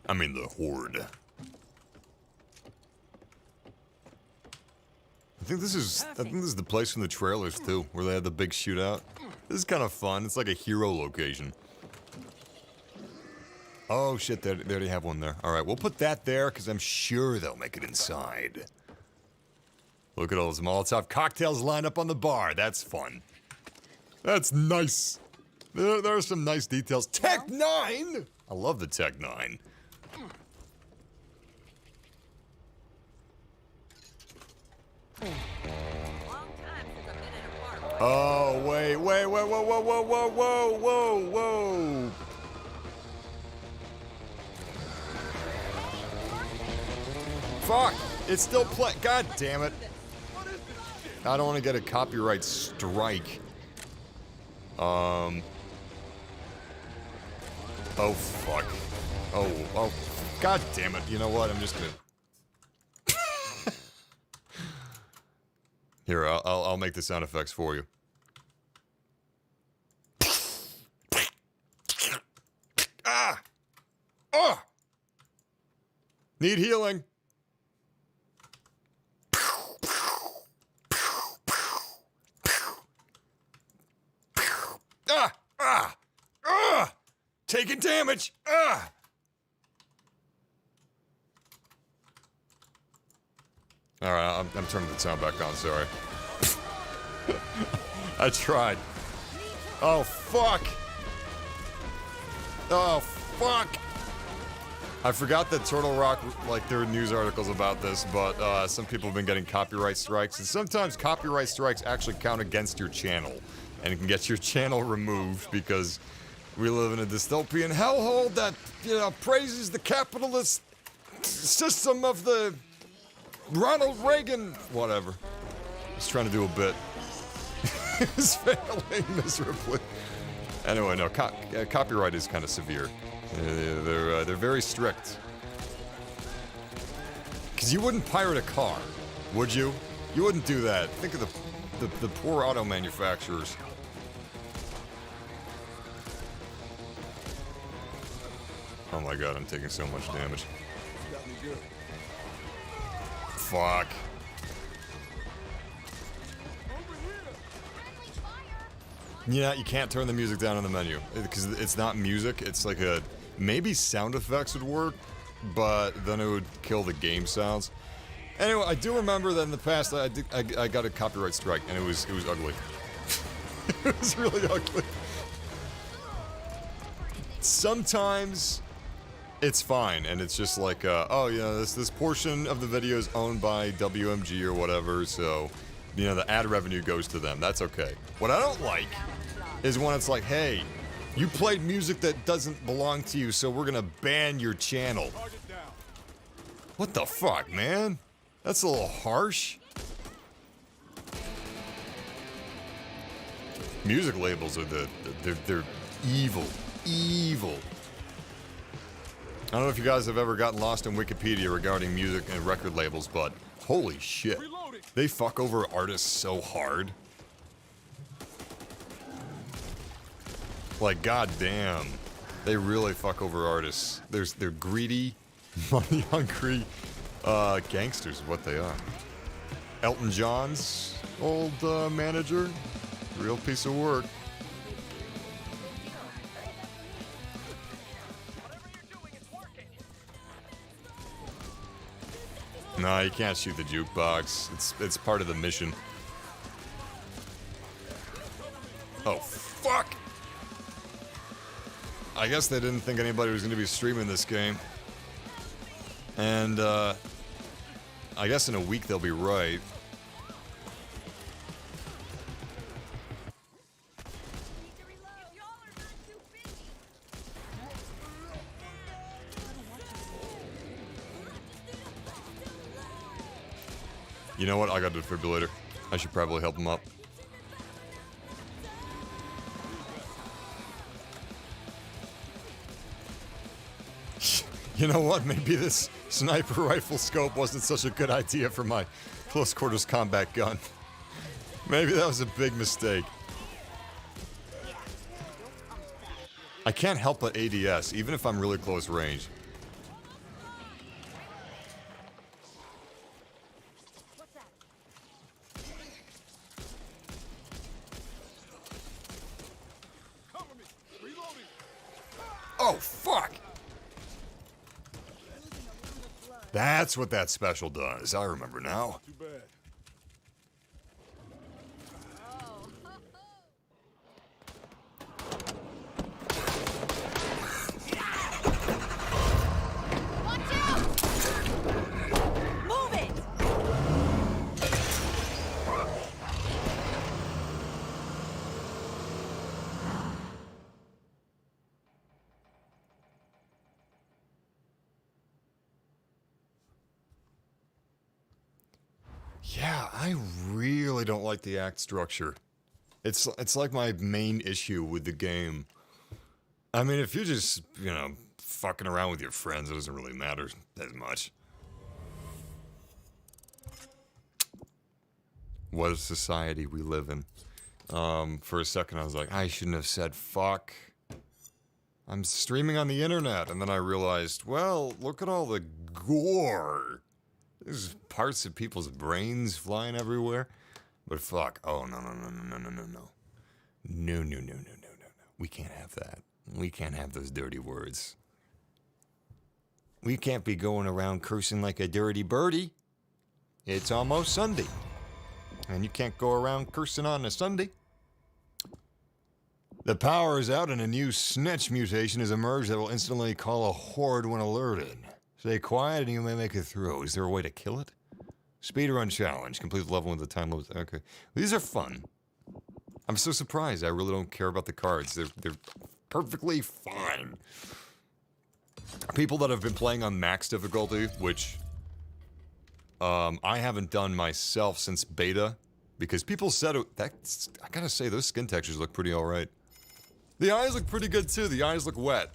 I mean the horde. I think this is the place from the trailers too, where they had the big shootout. This is kind of fun. It's like a hero location. Oh shit, they already have one there. All right, we'll put that there because I'm sure they'll make it inside. Look at all those Molotov cocktails lined up on the bar. That's fun. That's nice. There are some nice details. Tech 9! I love the Tech 9. Oh, wait, whoa, whoa, whoa, whoa, whoa, whoa, whoa. Fuck, it's still playing. God damn it. I don't want to get a copyright strike. Oh, fuck. Oh, god damn it. You know what? I'm just gonna... Here, I'll make the sound effects for you. Ah! Oh! Need healing. Taking damage! Alright, I'm turning the sound back on, sorry. I tried. Oh, fuck! Oh, fuck! I forgot that Turtle Rock, like, there were news articles about this, but some people have been getting copyright strikes, and sometimes copyright strikes actually count against your channel, and it can get your channel removed because we live in a dystopian hellhole that, you know, praises the capitalist system of the Ronald Reagan, whatever. I was trying to do a bit. It's failing miserably. Anyway, no, copyright is kind of severe. They're very strict. Because you wouldn't pirate a car, would you? You wouldn't do that. Think of the poor auto manufacturers. Oh my god, I'm taking so much damage. Fuck. Yeah, you can't turn the music down in the menu because it's not music. It's like a maybe sound effects would work, but then it would kill the game sounds. Anyway, I do remember that in the past I got a copyright strike and it was ugly. It was really ugly. Sometimes it's fine and it's just like oh yeah, this portion of the video is owned by WMG or whatever, so you know the ad revenue goes to them. That's okay. What I don't like is when it's like, hey, you played music that doesn't belong to you, so we're gonna ban your channel. What the fuck, man? That's a little harsh. Music labels are they're evil. Evil. I don't know if you guys have ever gotten lost in Wikipedia regarding music and record labels, but holy shit. They fuck over artists so hard. Like, goddamn. They really fuck over artists. They're greedy, money-hungry gangsters is what they are. Elton John's old manager. Real piece of work. No, you can't shoot the jukebox. It's part of the mission. Oh, fuck! I guess they didn't think anybody was going to be streaming this game. And, I guess in a week they'll be right. You know what? I got a defibrillator. I should probably help him up. You know what? Maybe this sniper rifle scope wasn't such a good idea for my close quarters combat gun. Maybe that was a big mistake. I can't help but ADS, even if I'm really close range. Oh, fuck! That's what that special does. I remember now. Too bad. Move it! Yeah, I really don't like the act structure. It's like my main issue with the game. I mean, if you're just, you know, fucking around with your friends, it doesn't really matter as much. What a society we live in. For a second I was like, I shouldn't have said fuck. I'm streaming on the internet, and then I realized, well, look at all the gore. There's parts of people's brains flying everywhere. But fuck. Oh, no. No. We can't have that. We can't have those dirty words. We can't be going around cursing like a dirty birdie. It's almost Sunday. And you can't go around cursing on a Sunday. The power is out and a new snitch mutation has emerged that will instantly call a horde when alerted. Stay quiet and you may make it through. Is there a way to kill it? Speedrun challenge. Complete the level with the time limit. Okay. These are fun. I'm so surprised. I really don't care about the cards. They're perfectly fine. People that have been playing on max difficulty, which I haven't done myself since beta, because people said that's, I gotta say, those skin textures look pretty alright. The eyes look pretty good too. The eyes look wet.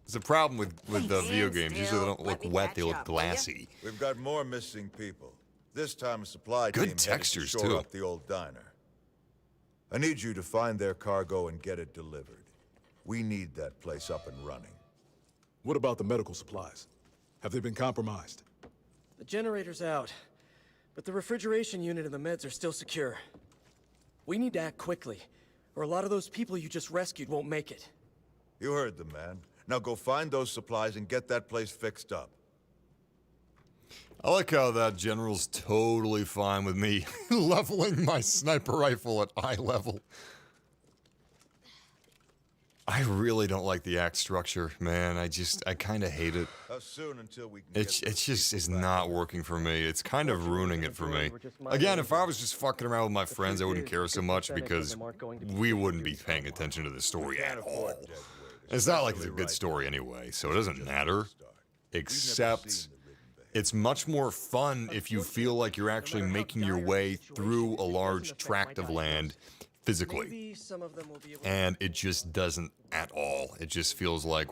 It's a problem with the video games. Usually they don't look wet, they look glassy. We've got more missing people. This time a supply Good team textures, headed to shore too. up the old diner. I need you to find their cargo and get it delivered. We need that place up and running. What about the medical supplies? Have they been compromised? The generator's out, but the refrigeration unit and the meds are still secure. We need to act quickly, or a lot of those people you just rescued won't make it. You heard them, man. Now go find those supplies and get that place fixed up. I like how that general's totally fine with me leveling my sniper rifle at eye level. I really don't like the act structure, man. I kind of hate it. How soon until we can It just is not working for me. It's kind of ruining it for me. Again, if I was just fucking around with my friends, I wouldn't care so much because we wouldn't be paying attention to the story at all. It's not like it's a good story anyway, so it doesn't matter. Except it's much more fun if you feel like you're actually making your way through a large tract of land physically. And it just doesn't at all. It just feels like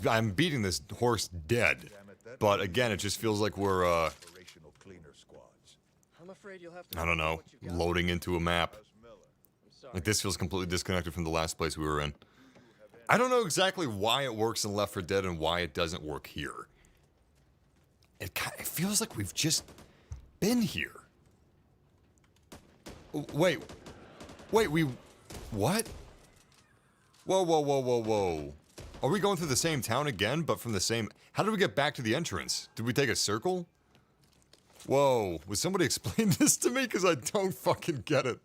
I'm beating this horse dead. But again, it just feels like we're, I don't know, loading into a map. Like this feels completely disconnected from the last place we were in. I don't know exactly why it works in Left 4 Dead and why it doesn't work here. It feels like we've just been here. Wait, what? Whoa. Are we going through the same town again, but from the same... How did we get back to the entrance? Did we take a circle? Whoa, would somebody explain this to me? Because I don't fucking get it.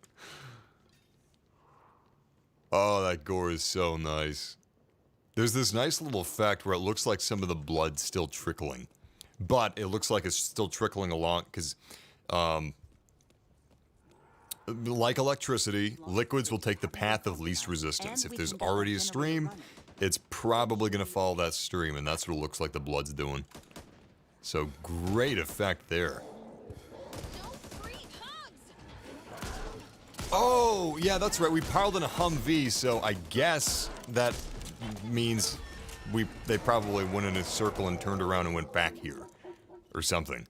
Oh, that gore is so nice. There's this nice little effect where it looks like some of the blood's still trickling. But it looks like it's still trickling along, because... like electricity, liquids will take the path of least resistance. If there's already a stream, it's probably going to follow that stream, and that's what it looks like the blood's doing. So, great effect there. Oh, yeah, that's right. We piled in a Humvee, so I guess that means they probably went in a circle and turned around and went back here. Or something.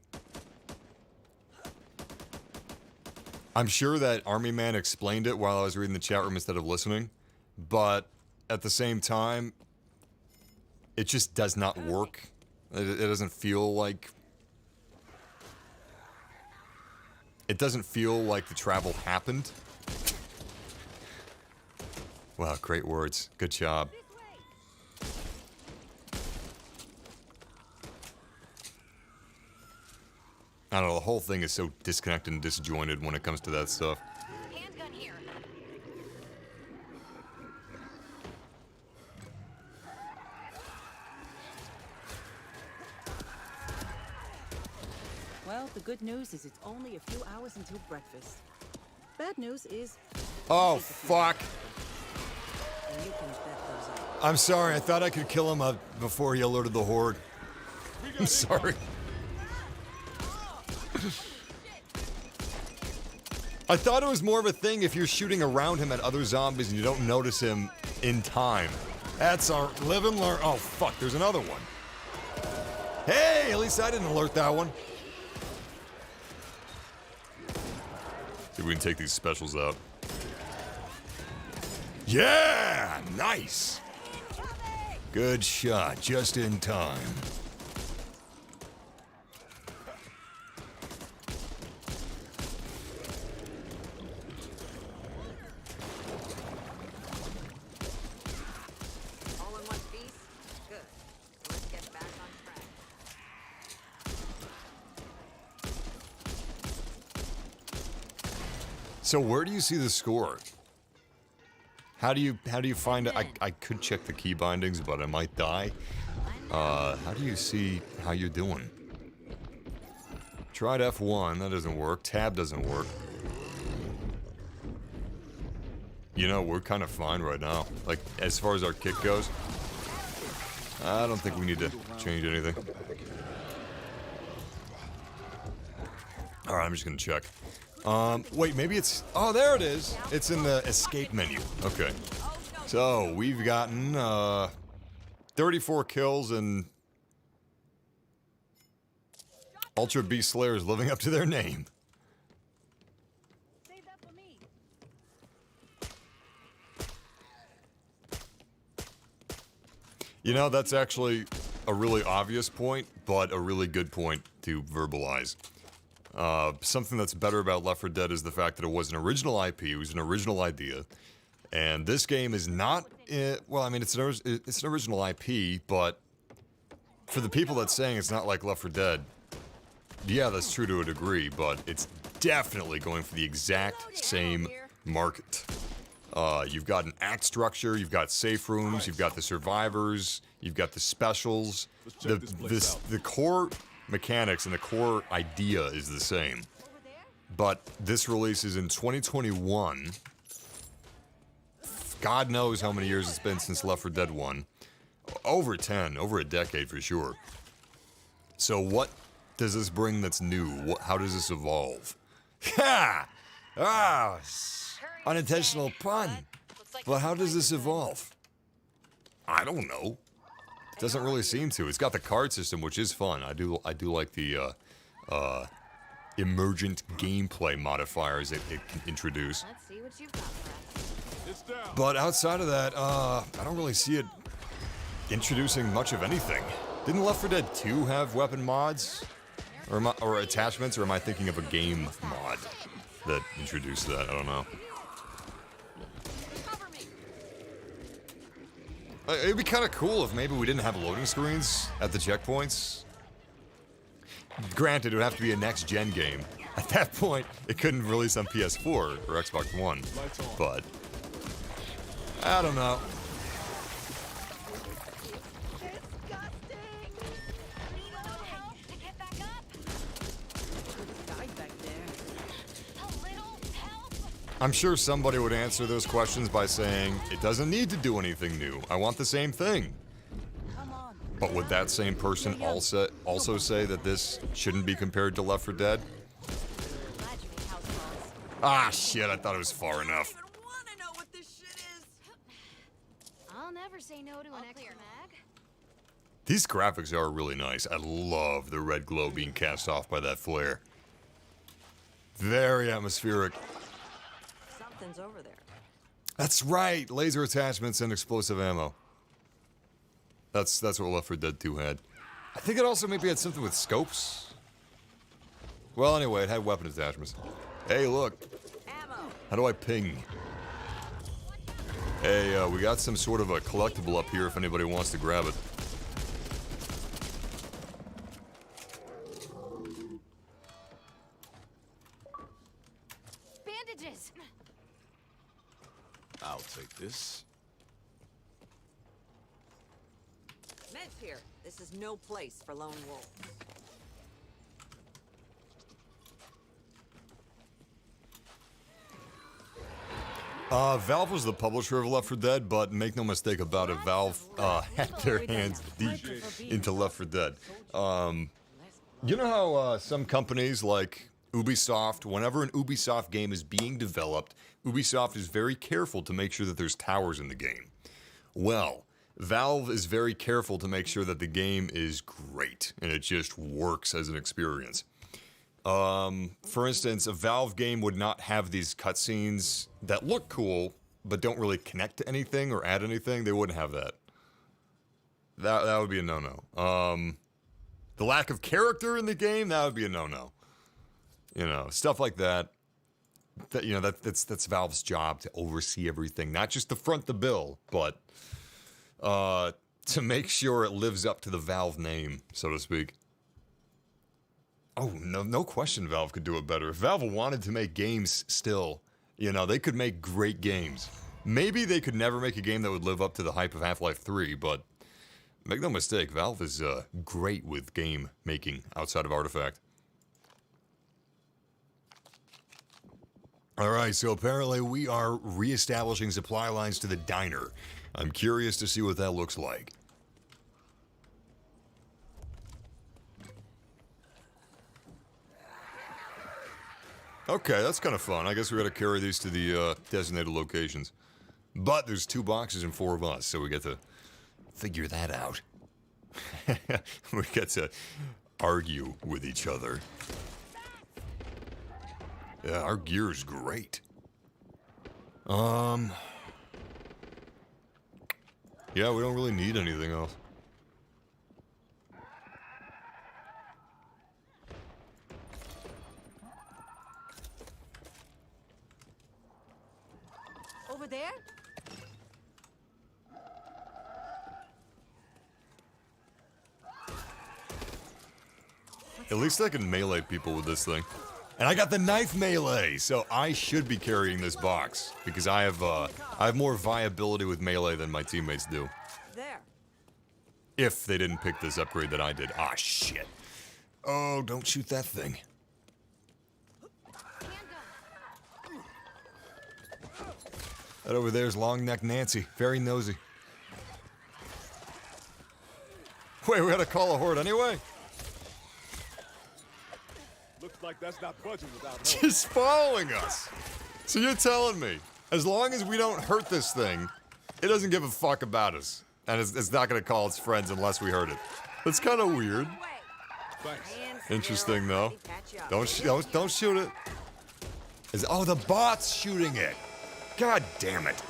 I'm sure that Army Man explained it while I was reading the chat room instead of listening, but at the same time, it just does not work. It doesn't feel like... It doesn't feel like the travel happened. Wow, great words. Good job. I don't know, the whole thing is so disconnected and disjointed when it comes to that stuff. Handgun here. Well, the good news is it's only a few hours until breakfast. Bad news is... Oh, fuck. And you can bet those out. I'm sorry, I thought I could kill him before he alerted the horde. I'm sorry. I thought it was more of a thing if you're shooting around him at other zombies and you don't notice him in time. That's our live and learn. Oh, fuck, there's another one. Hey, at least I didn't alert that one. See if we can take these specials out. Yeah, nice. Good shot, just in time. So where do you see the score? How do you find it? I could check the key bindings, but I might die. How do you see how you're doing? Tried F1, that doesn't work. Tab doesn't work. You know, we're kind of fine right now. Like, as far as our kit goes, I don't think we need to change anything. Alright, I'm just gonna check. Wait, maybe it's... Oh, there it is. It's in the escape menu. Okay. So, we've gotten, 34 kills and... Ultra Beast Slayers living up to their name. You know, that's actually a really obvious point, but a really good point to verbalize. Something that's better about Left 4 Dead is the fact that it was an original IP, it was an original idea, and this game is not, well, I mean, it's an original IP, but for the people that's saying it's not like Left 4 Dead, yeah, that's true to a degree, but it's definitely going for the exact same market. You've got an act structure, you've got safe rooms, you've got the survivors, you've got the specials. The core mechanics and the core idea is the same. But this releases in 2021. God knows how many years it's been since Left 4 Dead 1. Over 10, over a decade for sure. So what does this bring that's new? How does this evolve? Ha! Ah! Unintentional pun. But how does this evolve? I don't know. Doesn't really seem to. It's got the card system, which is fun. I do like the emergent gameplay modifiers it can introduce. Let's see what you've got for us. But outside of that, I don't really see it introducing much of anything. Didn't Left 4 Dead 2 have weapon mods? Or attachments? Or am I thinking of a game mod that introduced that? I don't know. It'd be kind of cool if maybe we didn't have loading screens at the checkpoints. Granted, it would have to be a next-gen game. At that point, it couldn't release on PS4 or Xbox One. But I don't know. I'm sure somebody would answer those questions by saying, it doesn't need to do anything new. I want the same thing. But would that same person also say that this shouldn't be compared to Left 4 Dead? Ah, shit, I thought it was far enough. I'll never say no to an extra mag. These graphics are really nice. I love the red glow being cast off by that flare. Very atmospheric. Something's over there. That's right, laser attachments and explosive ammo. That's what Left 4 Dead 2 had. I think it also maybe had something with scopes. Well, anyway, it had weapon attachments. Hey, look. Ammo. How do I ping? Hey, we got some sort of a collectible up here if anybody wants to grab it. Bandages. I'll take this. Meds here. This is no place for lone wolves. Valve was the publisher of Left 4 Dead, but make no mistake about it, Valve had their hands deep into Left 4 Dead. You know how some companies like Ubisoft, whenever an Ubisoft game is being developed, Ubisoft is very careful to make sure that there's towers in the game. Well, Valve is very careful to make sure that the game is great and it just works as an experience. For instance, a Valve game would not have these cutscenes that look cool, but don't really connect to anything or add anything. They wouldn't have that. That would be a no-no. The lack of character in the game, that would be a no-no. You know, stuff like that. You know, that's Valve's job to oversee everything, not just to front the bill, but to make sure it lives up to the Valve name, so to speak. Oh, no question Valve could do it better. If Valve wanted to make games still, you know, they could make great games. Maybe they could never make a game that would live up to the hype of Half-Life 3, but make no mistake, Valve is great with game making outside of Artifact. Alright, so apparently we are re-establishing supply lines to the diner. I'm curious to see what that looks like. Okay, that's kind of fun. I guess we gotta carry these to the designated locations. But there's 2 boxes and 4 of us, so we get to figure that out. We get to argue with each other. Yeah, our gear's great. Yeah, we don't really need anything else. Over there? At least I can melee people with this thing. And I got the knife melee, so I should be carrying this box because I have more viability with melee than my teammates do. There. If they didn't pick this upgrade that I did. Ah, shit. Oh, don't shoot that thing. That over there's Long Neck Nancy. Very nosy. Wait, we gotta call a horde anyway? Looks like that's not budging without help. She's following us. So you're telling me, as long as we don't hurt this thing, it doesn't give a fuck about us. And it's not gonna call its friends unless we hurt it. That's kind of weird. Thanks. Interesting though. Don't shoot it. Oh, the bot's shooting it. God damn it.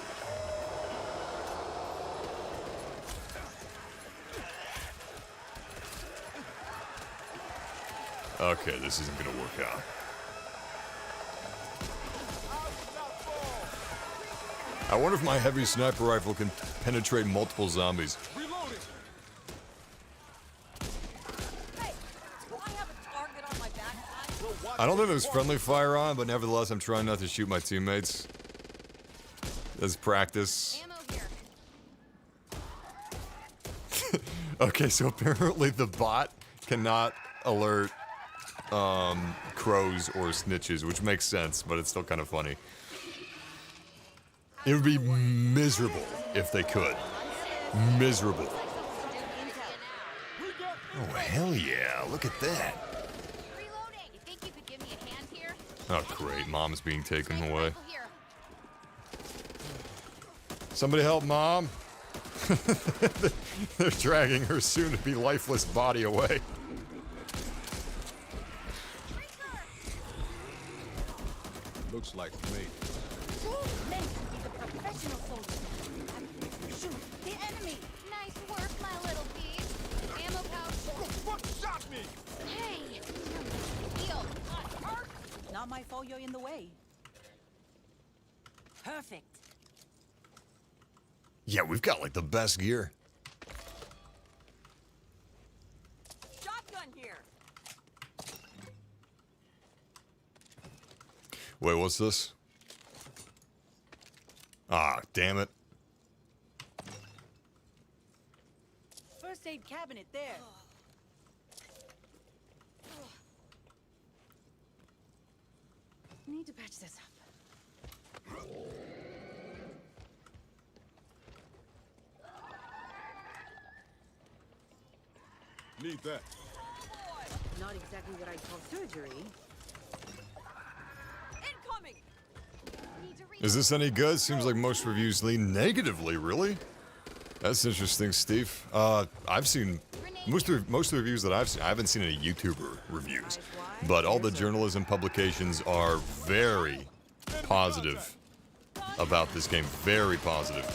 Okay, this isn't gonna work out. I wonder if my heavy sniper rifle can penetrate multiple zombies. I don't think there's friendly fire on, but nevertheless, I'm trying not to shoot my teammates. As practice. Okay, so apparently the bot cannot alert crows or snitches, which makes sense, but it's still kind of funny. It would be miserable if they could. Miserable. Oh, hell yeah. Look at that. Oh, great. Mom's being taken away. Somebody help Mom. They're dragging her soon-to-be lifeless body away. Looks like me. Shoot the enemy. Nice work, my little piece. Ammo pouch. Who the fuck shot me? Hey, deal. Not my fault you're in the way. Perfect. Yeah, we've got like the best gear. Shotgun here. Wait, what's this? Ah, damn it. First aid cabinet there. Need to patch this up. Need that. Not exactly what I'd call surgery. Incoming. Is this any good? Seems like most reviews lean negatively, really? That's interesting, Steve. I've seen most of the reviews that I've seen. I haven't seen any YouTuber reviews, but all the journalism publications are very positive about this game. Very positive.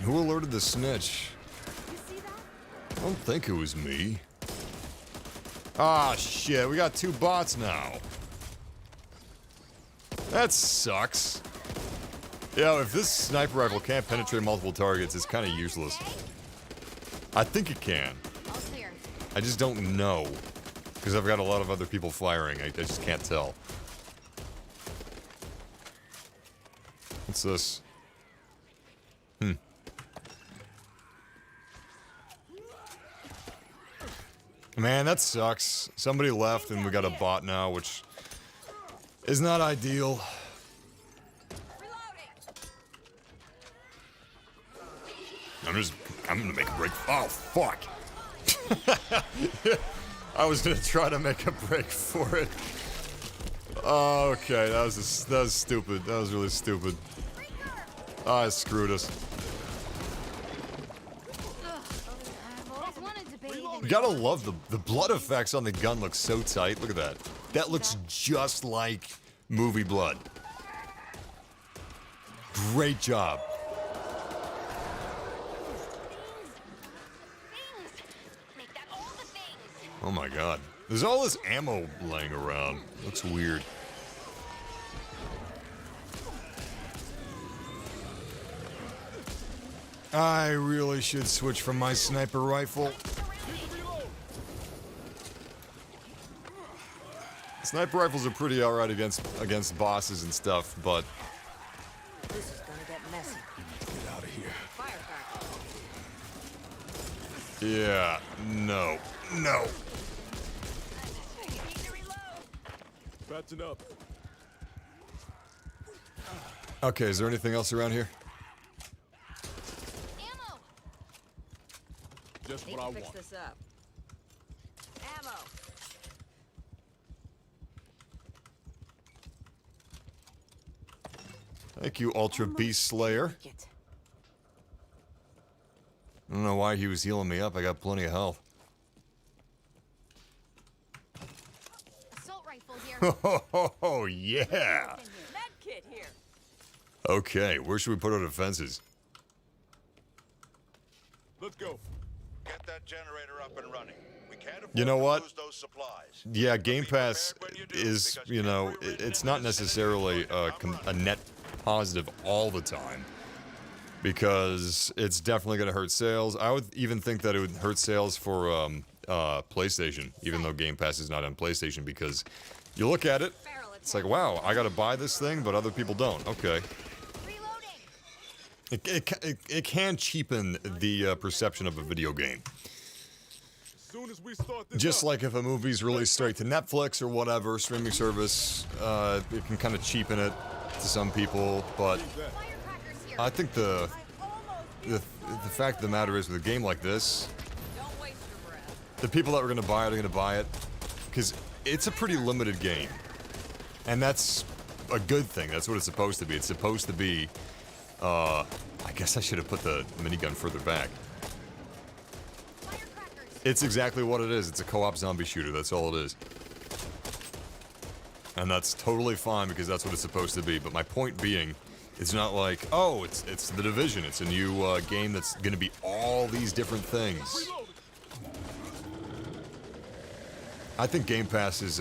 Who alerted the snitch? I don't think it was me. Ah, shit. We got 2 bots now. That sucks. Yeah, if this sniper rifle can't penetrate multiple targets, it's kind of useless. I think it can. I just don't know. Because I've got a lot of other people firing. I just can't tell. What's this? Man, that sucks. Somebody left and we got a bot now, which is not ideal. I'm gonna make a break. Oh, fuck. I was gonna try to make a break for it. Oh, okay, that was stupid. That was really stupid. Ah, it screwed us. You gotta love the blood effects on the gun look so tight. Look at that. That looks just like movie blood. Great job. Oh my god. There's all this ammo laying around. Looks weird. I really should switch from my sniper rifle. Sniper rifles are pretty alright against bosses and stuff, but This is gonna get messy. Get out of here. yeah, no. Patching up. Okay, is there anything else around here? Ammo. Just Need what I to fix want. this up. Ammo. Thank you, Ultra Beast Slayer. I don't know why he was healing me up. I got plenty of health. Assault rifle here. Oh, yeah. Med kit here. Okay, where should we put our defenses? Let's go. Get that generator up and running. We can't afford You know to what? lose those supplies. Yeah, Game Pass is, you know, it's not necessarily a net positive all the time. Because it's definitely going to hurt sales. I would even think that it would hurt sales for PlayStation, even though Game Pass is not on PlayStation, because you look at it, it's like, wow, I got to buy this thing, but other people don't. Okay. It can cheapen the perception of a video game. Soon as we start this Just up, like if a movie's released straight to Netflix or whatever, streaming service, it can kind of cheapen it to some people, but I think the fact of the matter is, with a game like this, the people that are going to buy it are going to buy it because it's a pretty limited game, and that's a good thing. That's what it's supposed to be. It's supposed to be. I guess I should have put the minigun further back. It's exactly what it is. It's a co-op zombie shooter. That's all it is. And that's totally fine because that's what it's supposed to be. But my point being, it's not like, oh, it's The Division. It's a new game that's going to be all these different things. I think Game Pass is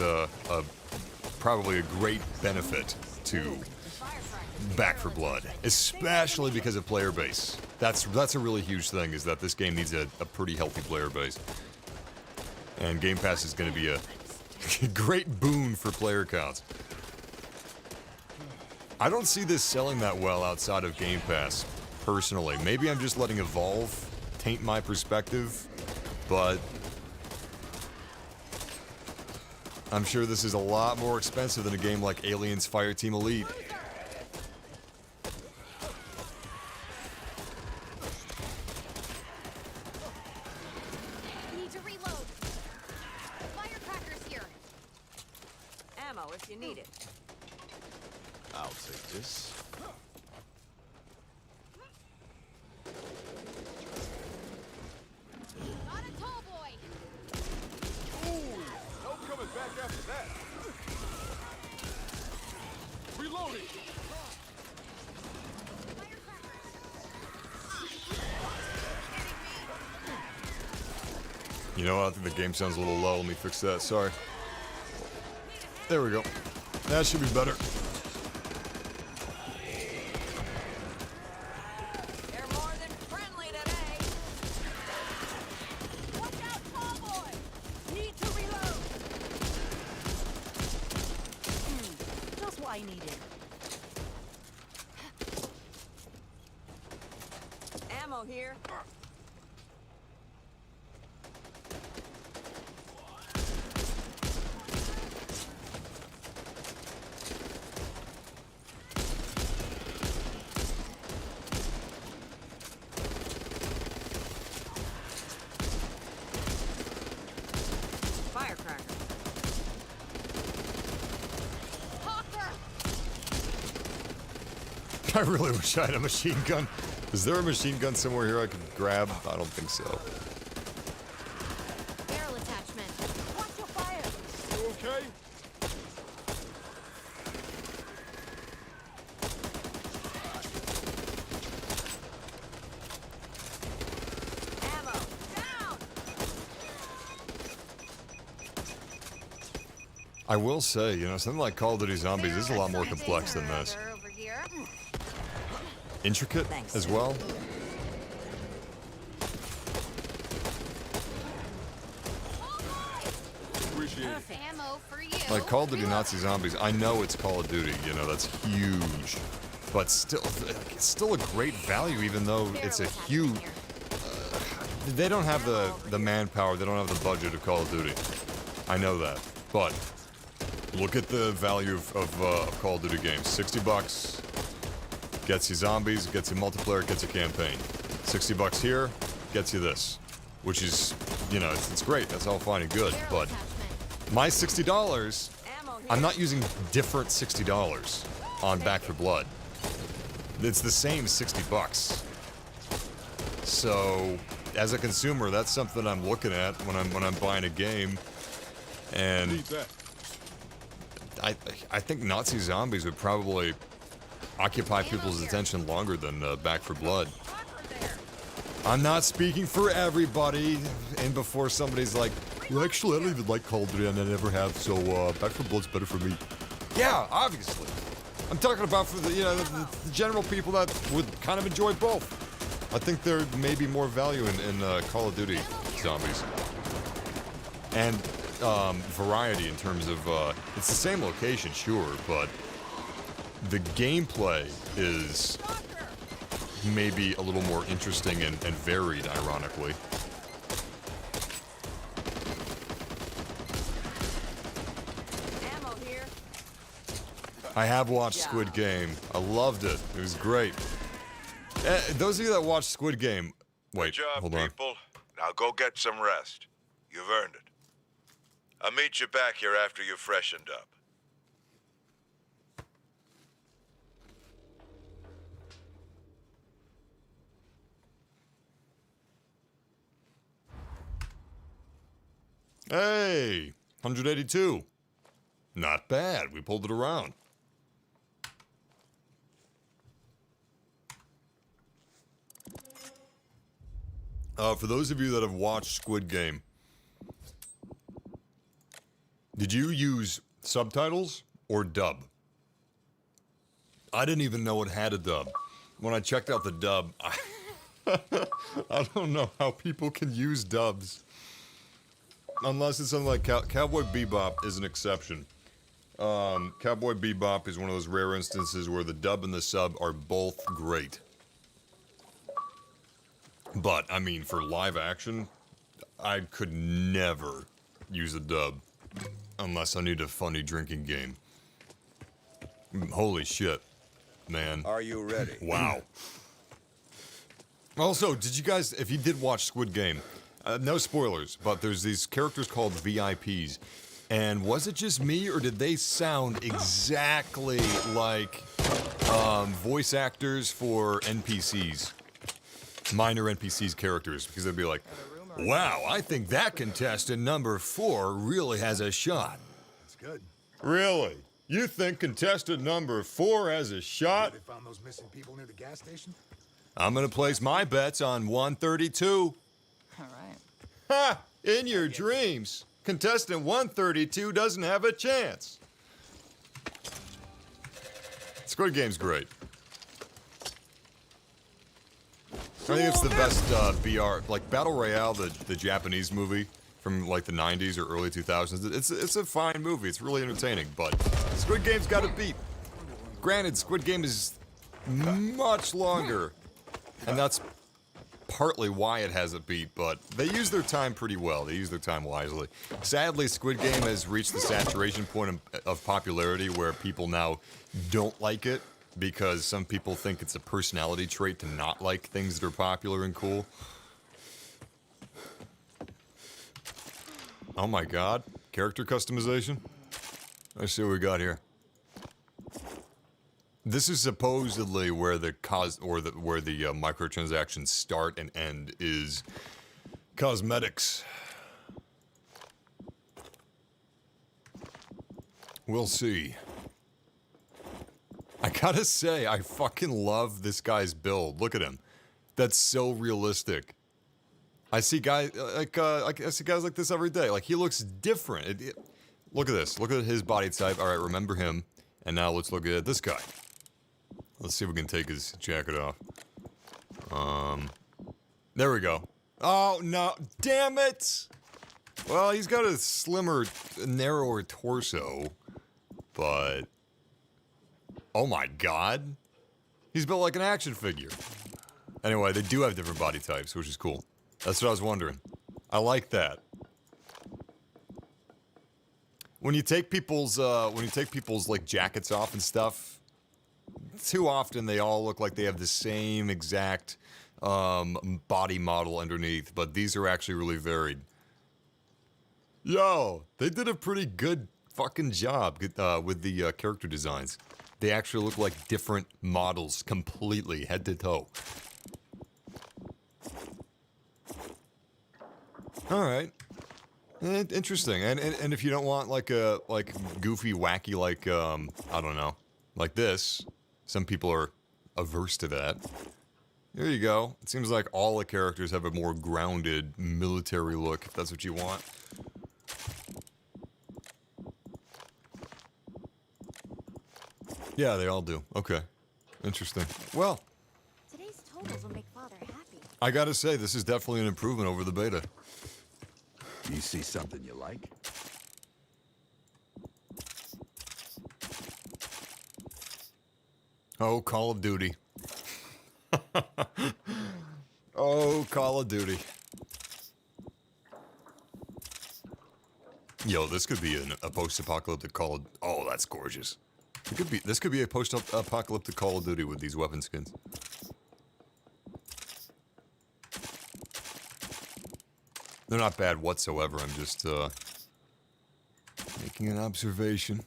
probably a great benefit to Back 4 Blood, especially because of player base. That's a really huge thing, is that this game needs a pretty healthy player base. And Game Pass is going to be a great boon for player counts. I don't see this selling that well outside of Game Pass, personally. Maybe I'm just letting Evolve taint my perspective, but I'm sure this is a lot more expensive than a game like Aliens Fireteam Elite. Need to reload. Firecrackers here. Ammo if you need it. I'll take this. Not a tall boy. Ooh, no coming back after that. Reloading. You know what? I think the game sounds a little low. Let me fix that. Sorry. There we go. That should be better. They're more than friendly today. Watch out, tall boy! Need to reload. Just what I needed. Ammo here. I really wish I had a machine gun. Is there a machine gun somewhere here I could grab? I don't think so. Barrel attachment. Watch your fire. You okay? Ammo. Down. I will say, you know, something like Call of Duty Zombies is a lot more complex than this. Over here. Intricate Thanks. as well. Appreciate it. Ammo for you. Like Call of Duty Nazi Zombies, I know it's Call of Duty, you know, that's huge. But still, it's still a great value, even though it's a huge... they don't have the manpower, they don't have the budget of Call of Duty. I know that. But look at the value of Call of Duty games. 60 bucks gets you zombies, gets you multiplayer, gets you campaign. 60 bucks here gets you this. Which is, you know, it's great. That's all fine and good. But my $60, I'm not using different $60 on Back 4 Blood. It's the same 60 bucks. So, as a consumer, that's something I'm looking at when I'm buying a game. And I think Nazi Zombies would probably occupy people's attention longer than Back 4 Blood. I'm not speaking for everybody, and before somebody's like, well, actually, I don't even like Call of Duty, and I never have, so Back 4 Blood's better for me. Yeah, obviously. I'm talking about for the, you know, the general people that would kind of enjoy both. I think there may be more value in Call of Duty Zombies. And variety in terms of, it's the same location, sure, but the gameplay is maybe a little more interesting and varied, ironically. Ammo here. I have watched Squid Game. I loved it. It was great. Those of you that watched Squid Game... Wait, Good job, hold on. people. Now go get some rest. You've earned it. I'll meet you back here after you've freshened up. Hey, 182. Not bad. We pulled it around. For those of you that have watched Squid Game, did you use subtitles or dub? I didn't even know it had a dub. When I checked out the dub, I don't know how people can use dubs. Unless it's something like Cowboy Bebop is an exception. Cowboy Bebop is one of those rare instances where the dub and the sub are both great. But, I mean, for live action, I could never use a dub. Unless I need a funny drinking game. Holy shit, man. Are you ready? Wow. Also, did you guys, if you did watch Squid Game, no spoilers, but there's these characters called VIPs. And was it just me, or did they sound exactly like voice actors for NPCs? Minor NPCs characters, because they'd be like, wow, I think that contestant number 4 really has a shot. That's good. Really? You think contestant number 4 has a shot? They found those missing people near the gas station? I'm gonna place my bets on 132. All right. Ha! In your dreams. Contestant 132 doesn't have a chance. Squid Game's great. I think it's the best BR, like Battle Royale, the Japanese movie from like the 90s or early 2000s. It's a fine movie. It's really entertaining, but Squid Game's got it beat. Granted, Squid Game is much longer, and that's partly why it has it beat, but they use their time pretty well. They use their time wisely. Sadly, Squid Game has reached the saturation point of popularity where people now don't like it because some people think it's a personality trait to not like things that are popular and cool. Oh my god. Character customization? Let's see what we got here. This is supposedly where the microtransactions start and end is cosmetics. We'll see. I gotta say, I fucking love this guy's build. Look at him. That's so realistic. I see guys I see guys like this every day. Like, he looks different. Look at this. Look at his body type. All right, remember him. And now let's look at this guy. Let's see if we can take his jacket off. There we go. Oh, no. Damn it! Well, he's got a slimmer, narrower torso. But... oh my god. He's built like an action figure. Anyway, they do have different body types, which is cool. That's what I was wondering. I like that. When you take people's like jackets off and stuff, too often they all look like they have the same exact body model underneath, but these are actually really varied. Yo, they did a pretty good fucking job with the character designs. They actually look like different models completely, head to toe. All right. Interesting. And if you don't want like a goofy, wacky, like I don't know, like this, some people are averse to that. There you go. It seems like all the characters have a more grounded military look, if that's what you want. Yeah, they all do. Okay. Interesting. Well, Today's totals will make Father happy. I gotta say, this is definitely an improvement over the beta. You see something you like? Oh, Call of Duty. Oh, Call of Duty. Yo, this could be a post-apocalyptic Call of... oh, that's gorgeous. This could be a post-apocalyptic Call of Duty with these weapon skins. They're not bad whatsoever. I'm just making an observation.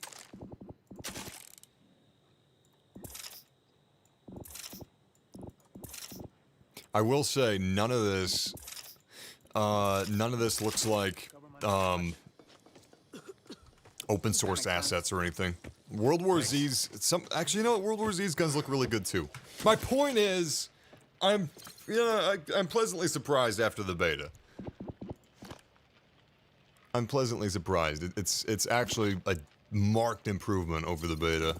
I will say none of this looks like open source assets or anything. World War Z's actually, you know what? World War Z's guns look really good too. My point is, I'm pleasantly surprised after the beta. I'm pleasantly surprised. It's actually a marked improvement over the beta,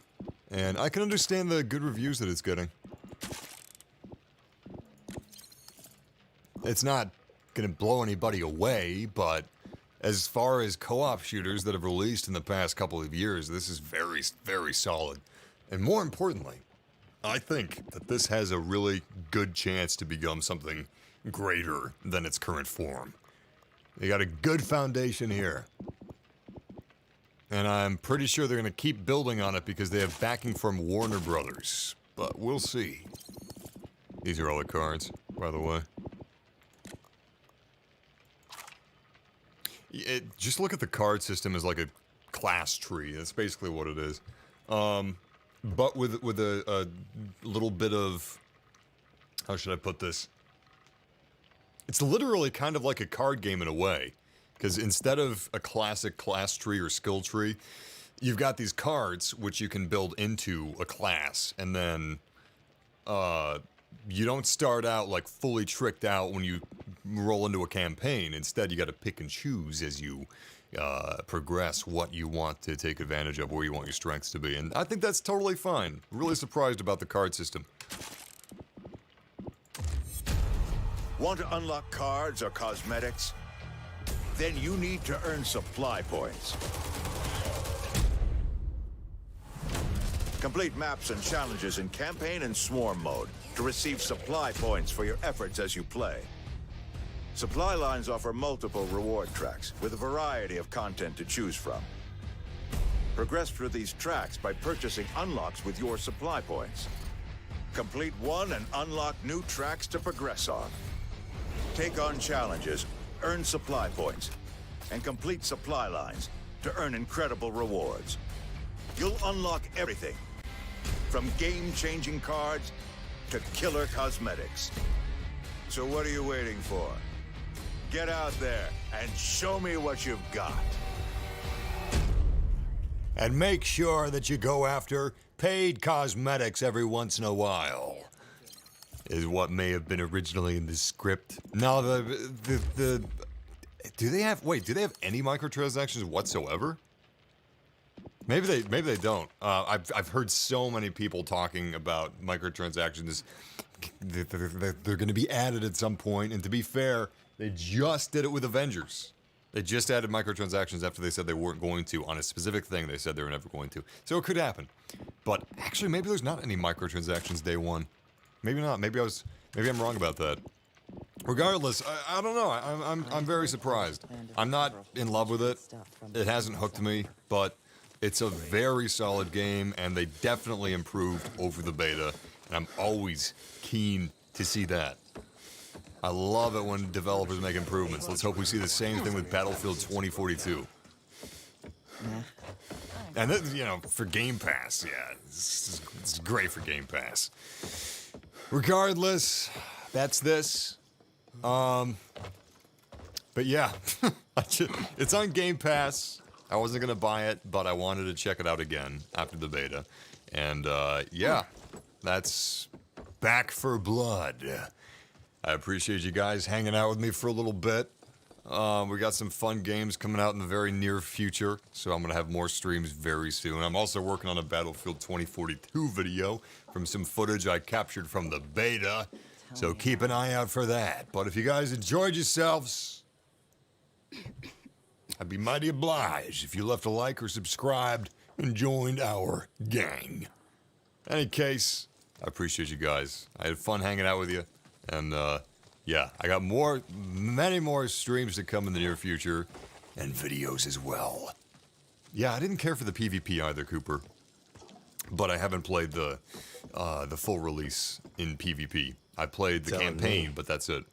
and I can understand the good reviews that it's getting. It's not gonna blow anybody away, but as far as co-op shooters that have released in the past couple of years, this is very, very solid. And more importantly, I think that this has a really good chance to become something greater than its current form. They got a good foundation here. And I'm pretty sure they're going to keep building on it because they have backing from Warner Brothers. But we'll see. These are all the cards, by the way. Just look at the card system as like a class tree. That's basically what it is. But with a little bit of... how should I put this? It's literally kind of like a card game in a way, because instead of a classic class tree or skill tree, you've got these cards which you can build into a class, and then you don't start out like fully tricked out when you roll into a campaign. Instead, you got to pick and choose as you progress what you want to take advantage of, where you want your strengths to be, and I think that's totally fine. Really surprised about the card system. Want to unlock cards or cosmetics? Then you need to earn supply points. Complete maps and challenges in campaign and swarm mode to receive supply points for your efforts as you play. Supply lines offer multiple reward tracks with a variety of content to choose from. Progress through these tracks by purchasing unlocks with your supply points. Complete one and unlock new tracks to progress on. Take on challenges, earn supply points, and complete supply lines to earn incredible rewards. You'll unlock everything from game-changing cards to killer cosmetics. So what are you waiting for? Get out there and show me what you've got. And make sure that you go after paid cosmetics every once in a while. Is what may have been originally in the script. No, do they have any microtransactions whatsoever? Maybe they don't. I've heard so many people talking about microtransactions. They're going to be added at some point, and to be fair, they just did it with Avengers. They just added microtransactions after they said they weren't going to on a specific thing they said they were never going to. So it could happen. But actually, maybe there's not any microtransactions day one. Maybe not. Maybe I'm wrong about that. Regardless, I don't know. I'm very surprised. I'm not in love with it. It hasn't hooked me, but it's a very solid game, and they definitely improved over the beta, and I'm always keen to see that. I love it when developers make improvements. Let's hope we see the same thing with Battlefield 2042. And then, you know, for Game Pass, yeah, it's great for Game Pass. Regardless, that's this. But yeah, it's on Game Pass. I wasn't gonna buy it, but I wanted to check it out again after the beta. And yeah, that's Back for Blood. I appreciate you guys hanging out with me for a little bit. We got some fun games coming out in the very near future, so I'm gonna have more streams very soon. I'm also working on a Battlefield 2042 video from some footage I captured from the beta, so keep an eye out for that. But if you guys enjoyed yourselves, I'd be mighty obliged if you left a like or subscribed and joined our gang. Any case, I appreciate you guys. I had fun hanging out with you. And, yeah, I got many more streams to come in the near future, and videos as well. Yeah, I didn't care for the PvP either, Cooper. But I haven't played the full release in PvP. I played the campaign, but that's it.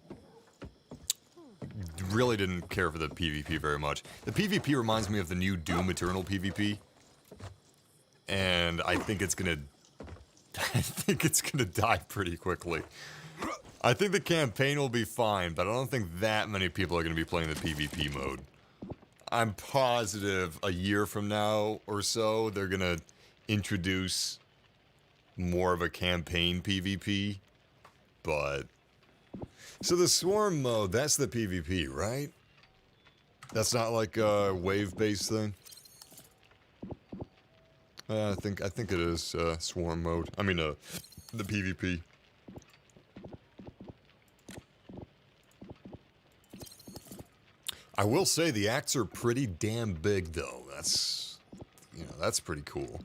Really didn't care for the PvP very much. The PvP reminds me of the new Doom Eternal PvP. And I think it's gonna die pretty quickly. I think the campaign will be fine, but I don't think that many people are going to be playing the PvP mode. I'm positive a year from now or so, they're going to introduce more of a campaign PvP, but... So the Swarm mode, that's the PvP, right? That's not like a wave-based thing? I think it is Swarm mode. I mean, the PvP. I will say the acts are pretty damn big, though. That's, you know, that's pretty cool.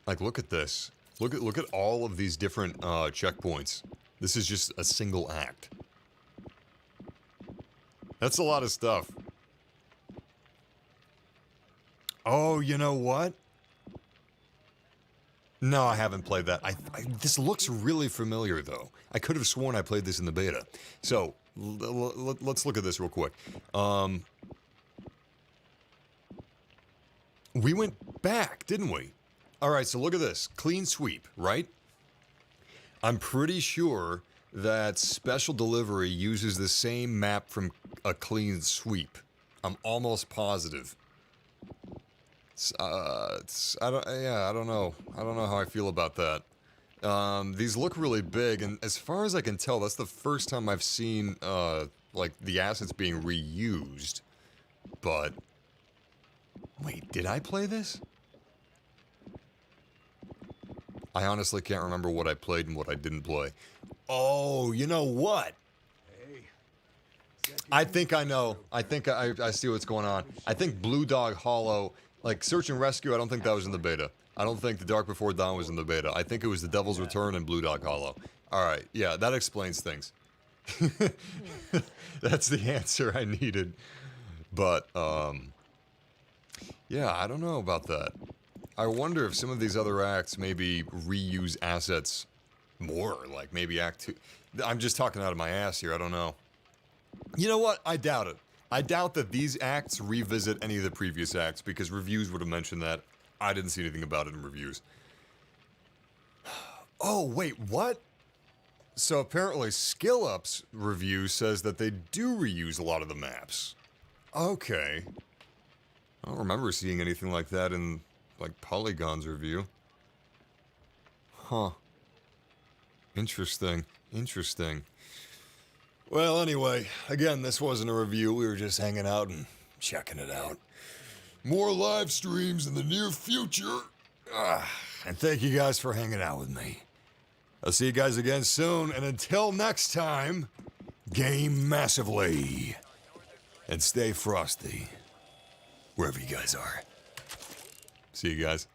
Like, look at this. Look at all of these different checkpoints. This is just a single act. That's a lot of stuff. Oh, you know what? No, I haven't played that. This looks really familiar, though. I could have sworn I played this in the beta. So, let's look at this real quick. We went back, didn't we? Alright, so look at this. Clean sweep, right? I'm pretty sure that Special Delivery uses the same map from a clean sweep. I'm almost positive. I don't know. I don't know how I feel about that. These look really big, and as far as I can tell, that's the first time I've seen, like, the assets being reused. But... Wait, did I play this? I honestly can't remember what I played and what I didn't play. Oh, you know what? I think I know. I think I see what's going on. I think Blue Dog Hollow... Like, Search and Rescue, I don't think that was in the beta. I don't think The Dark Before Dawn was in the beta. I think it was The Devil's Return and Blue Dog Hollow. Alright, yeah, that explains things. That's the answer I needed. But, yeah, I don't know about that. I wonder if some of these other acts maybe reuse assets more. Like, maybe Act 2... I'm just talking out of my ass here, I don't know. You know what? I doubt it. I doubt that these acts revisit any of the previous acts, because reviews would have mentioned that. I didn't see anything about it in reviews. Oh, wait, what? So apparently Skill Up's review says that they do reuse a lot of the maps. Okay. I don't remember seeing anything like that in, like, Polygon's review. Huh. Interesting. Interesting. Well, anyway, again, this wasn't a review. We were just hanging out and checking it out. More live streams in the near future. And thank you guys for hanging out with me. I'll see you guys again soon, and until next time, game massively. And stay frosty. Wherever you guys are. See you guys.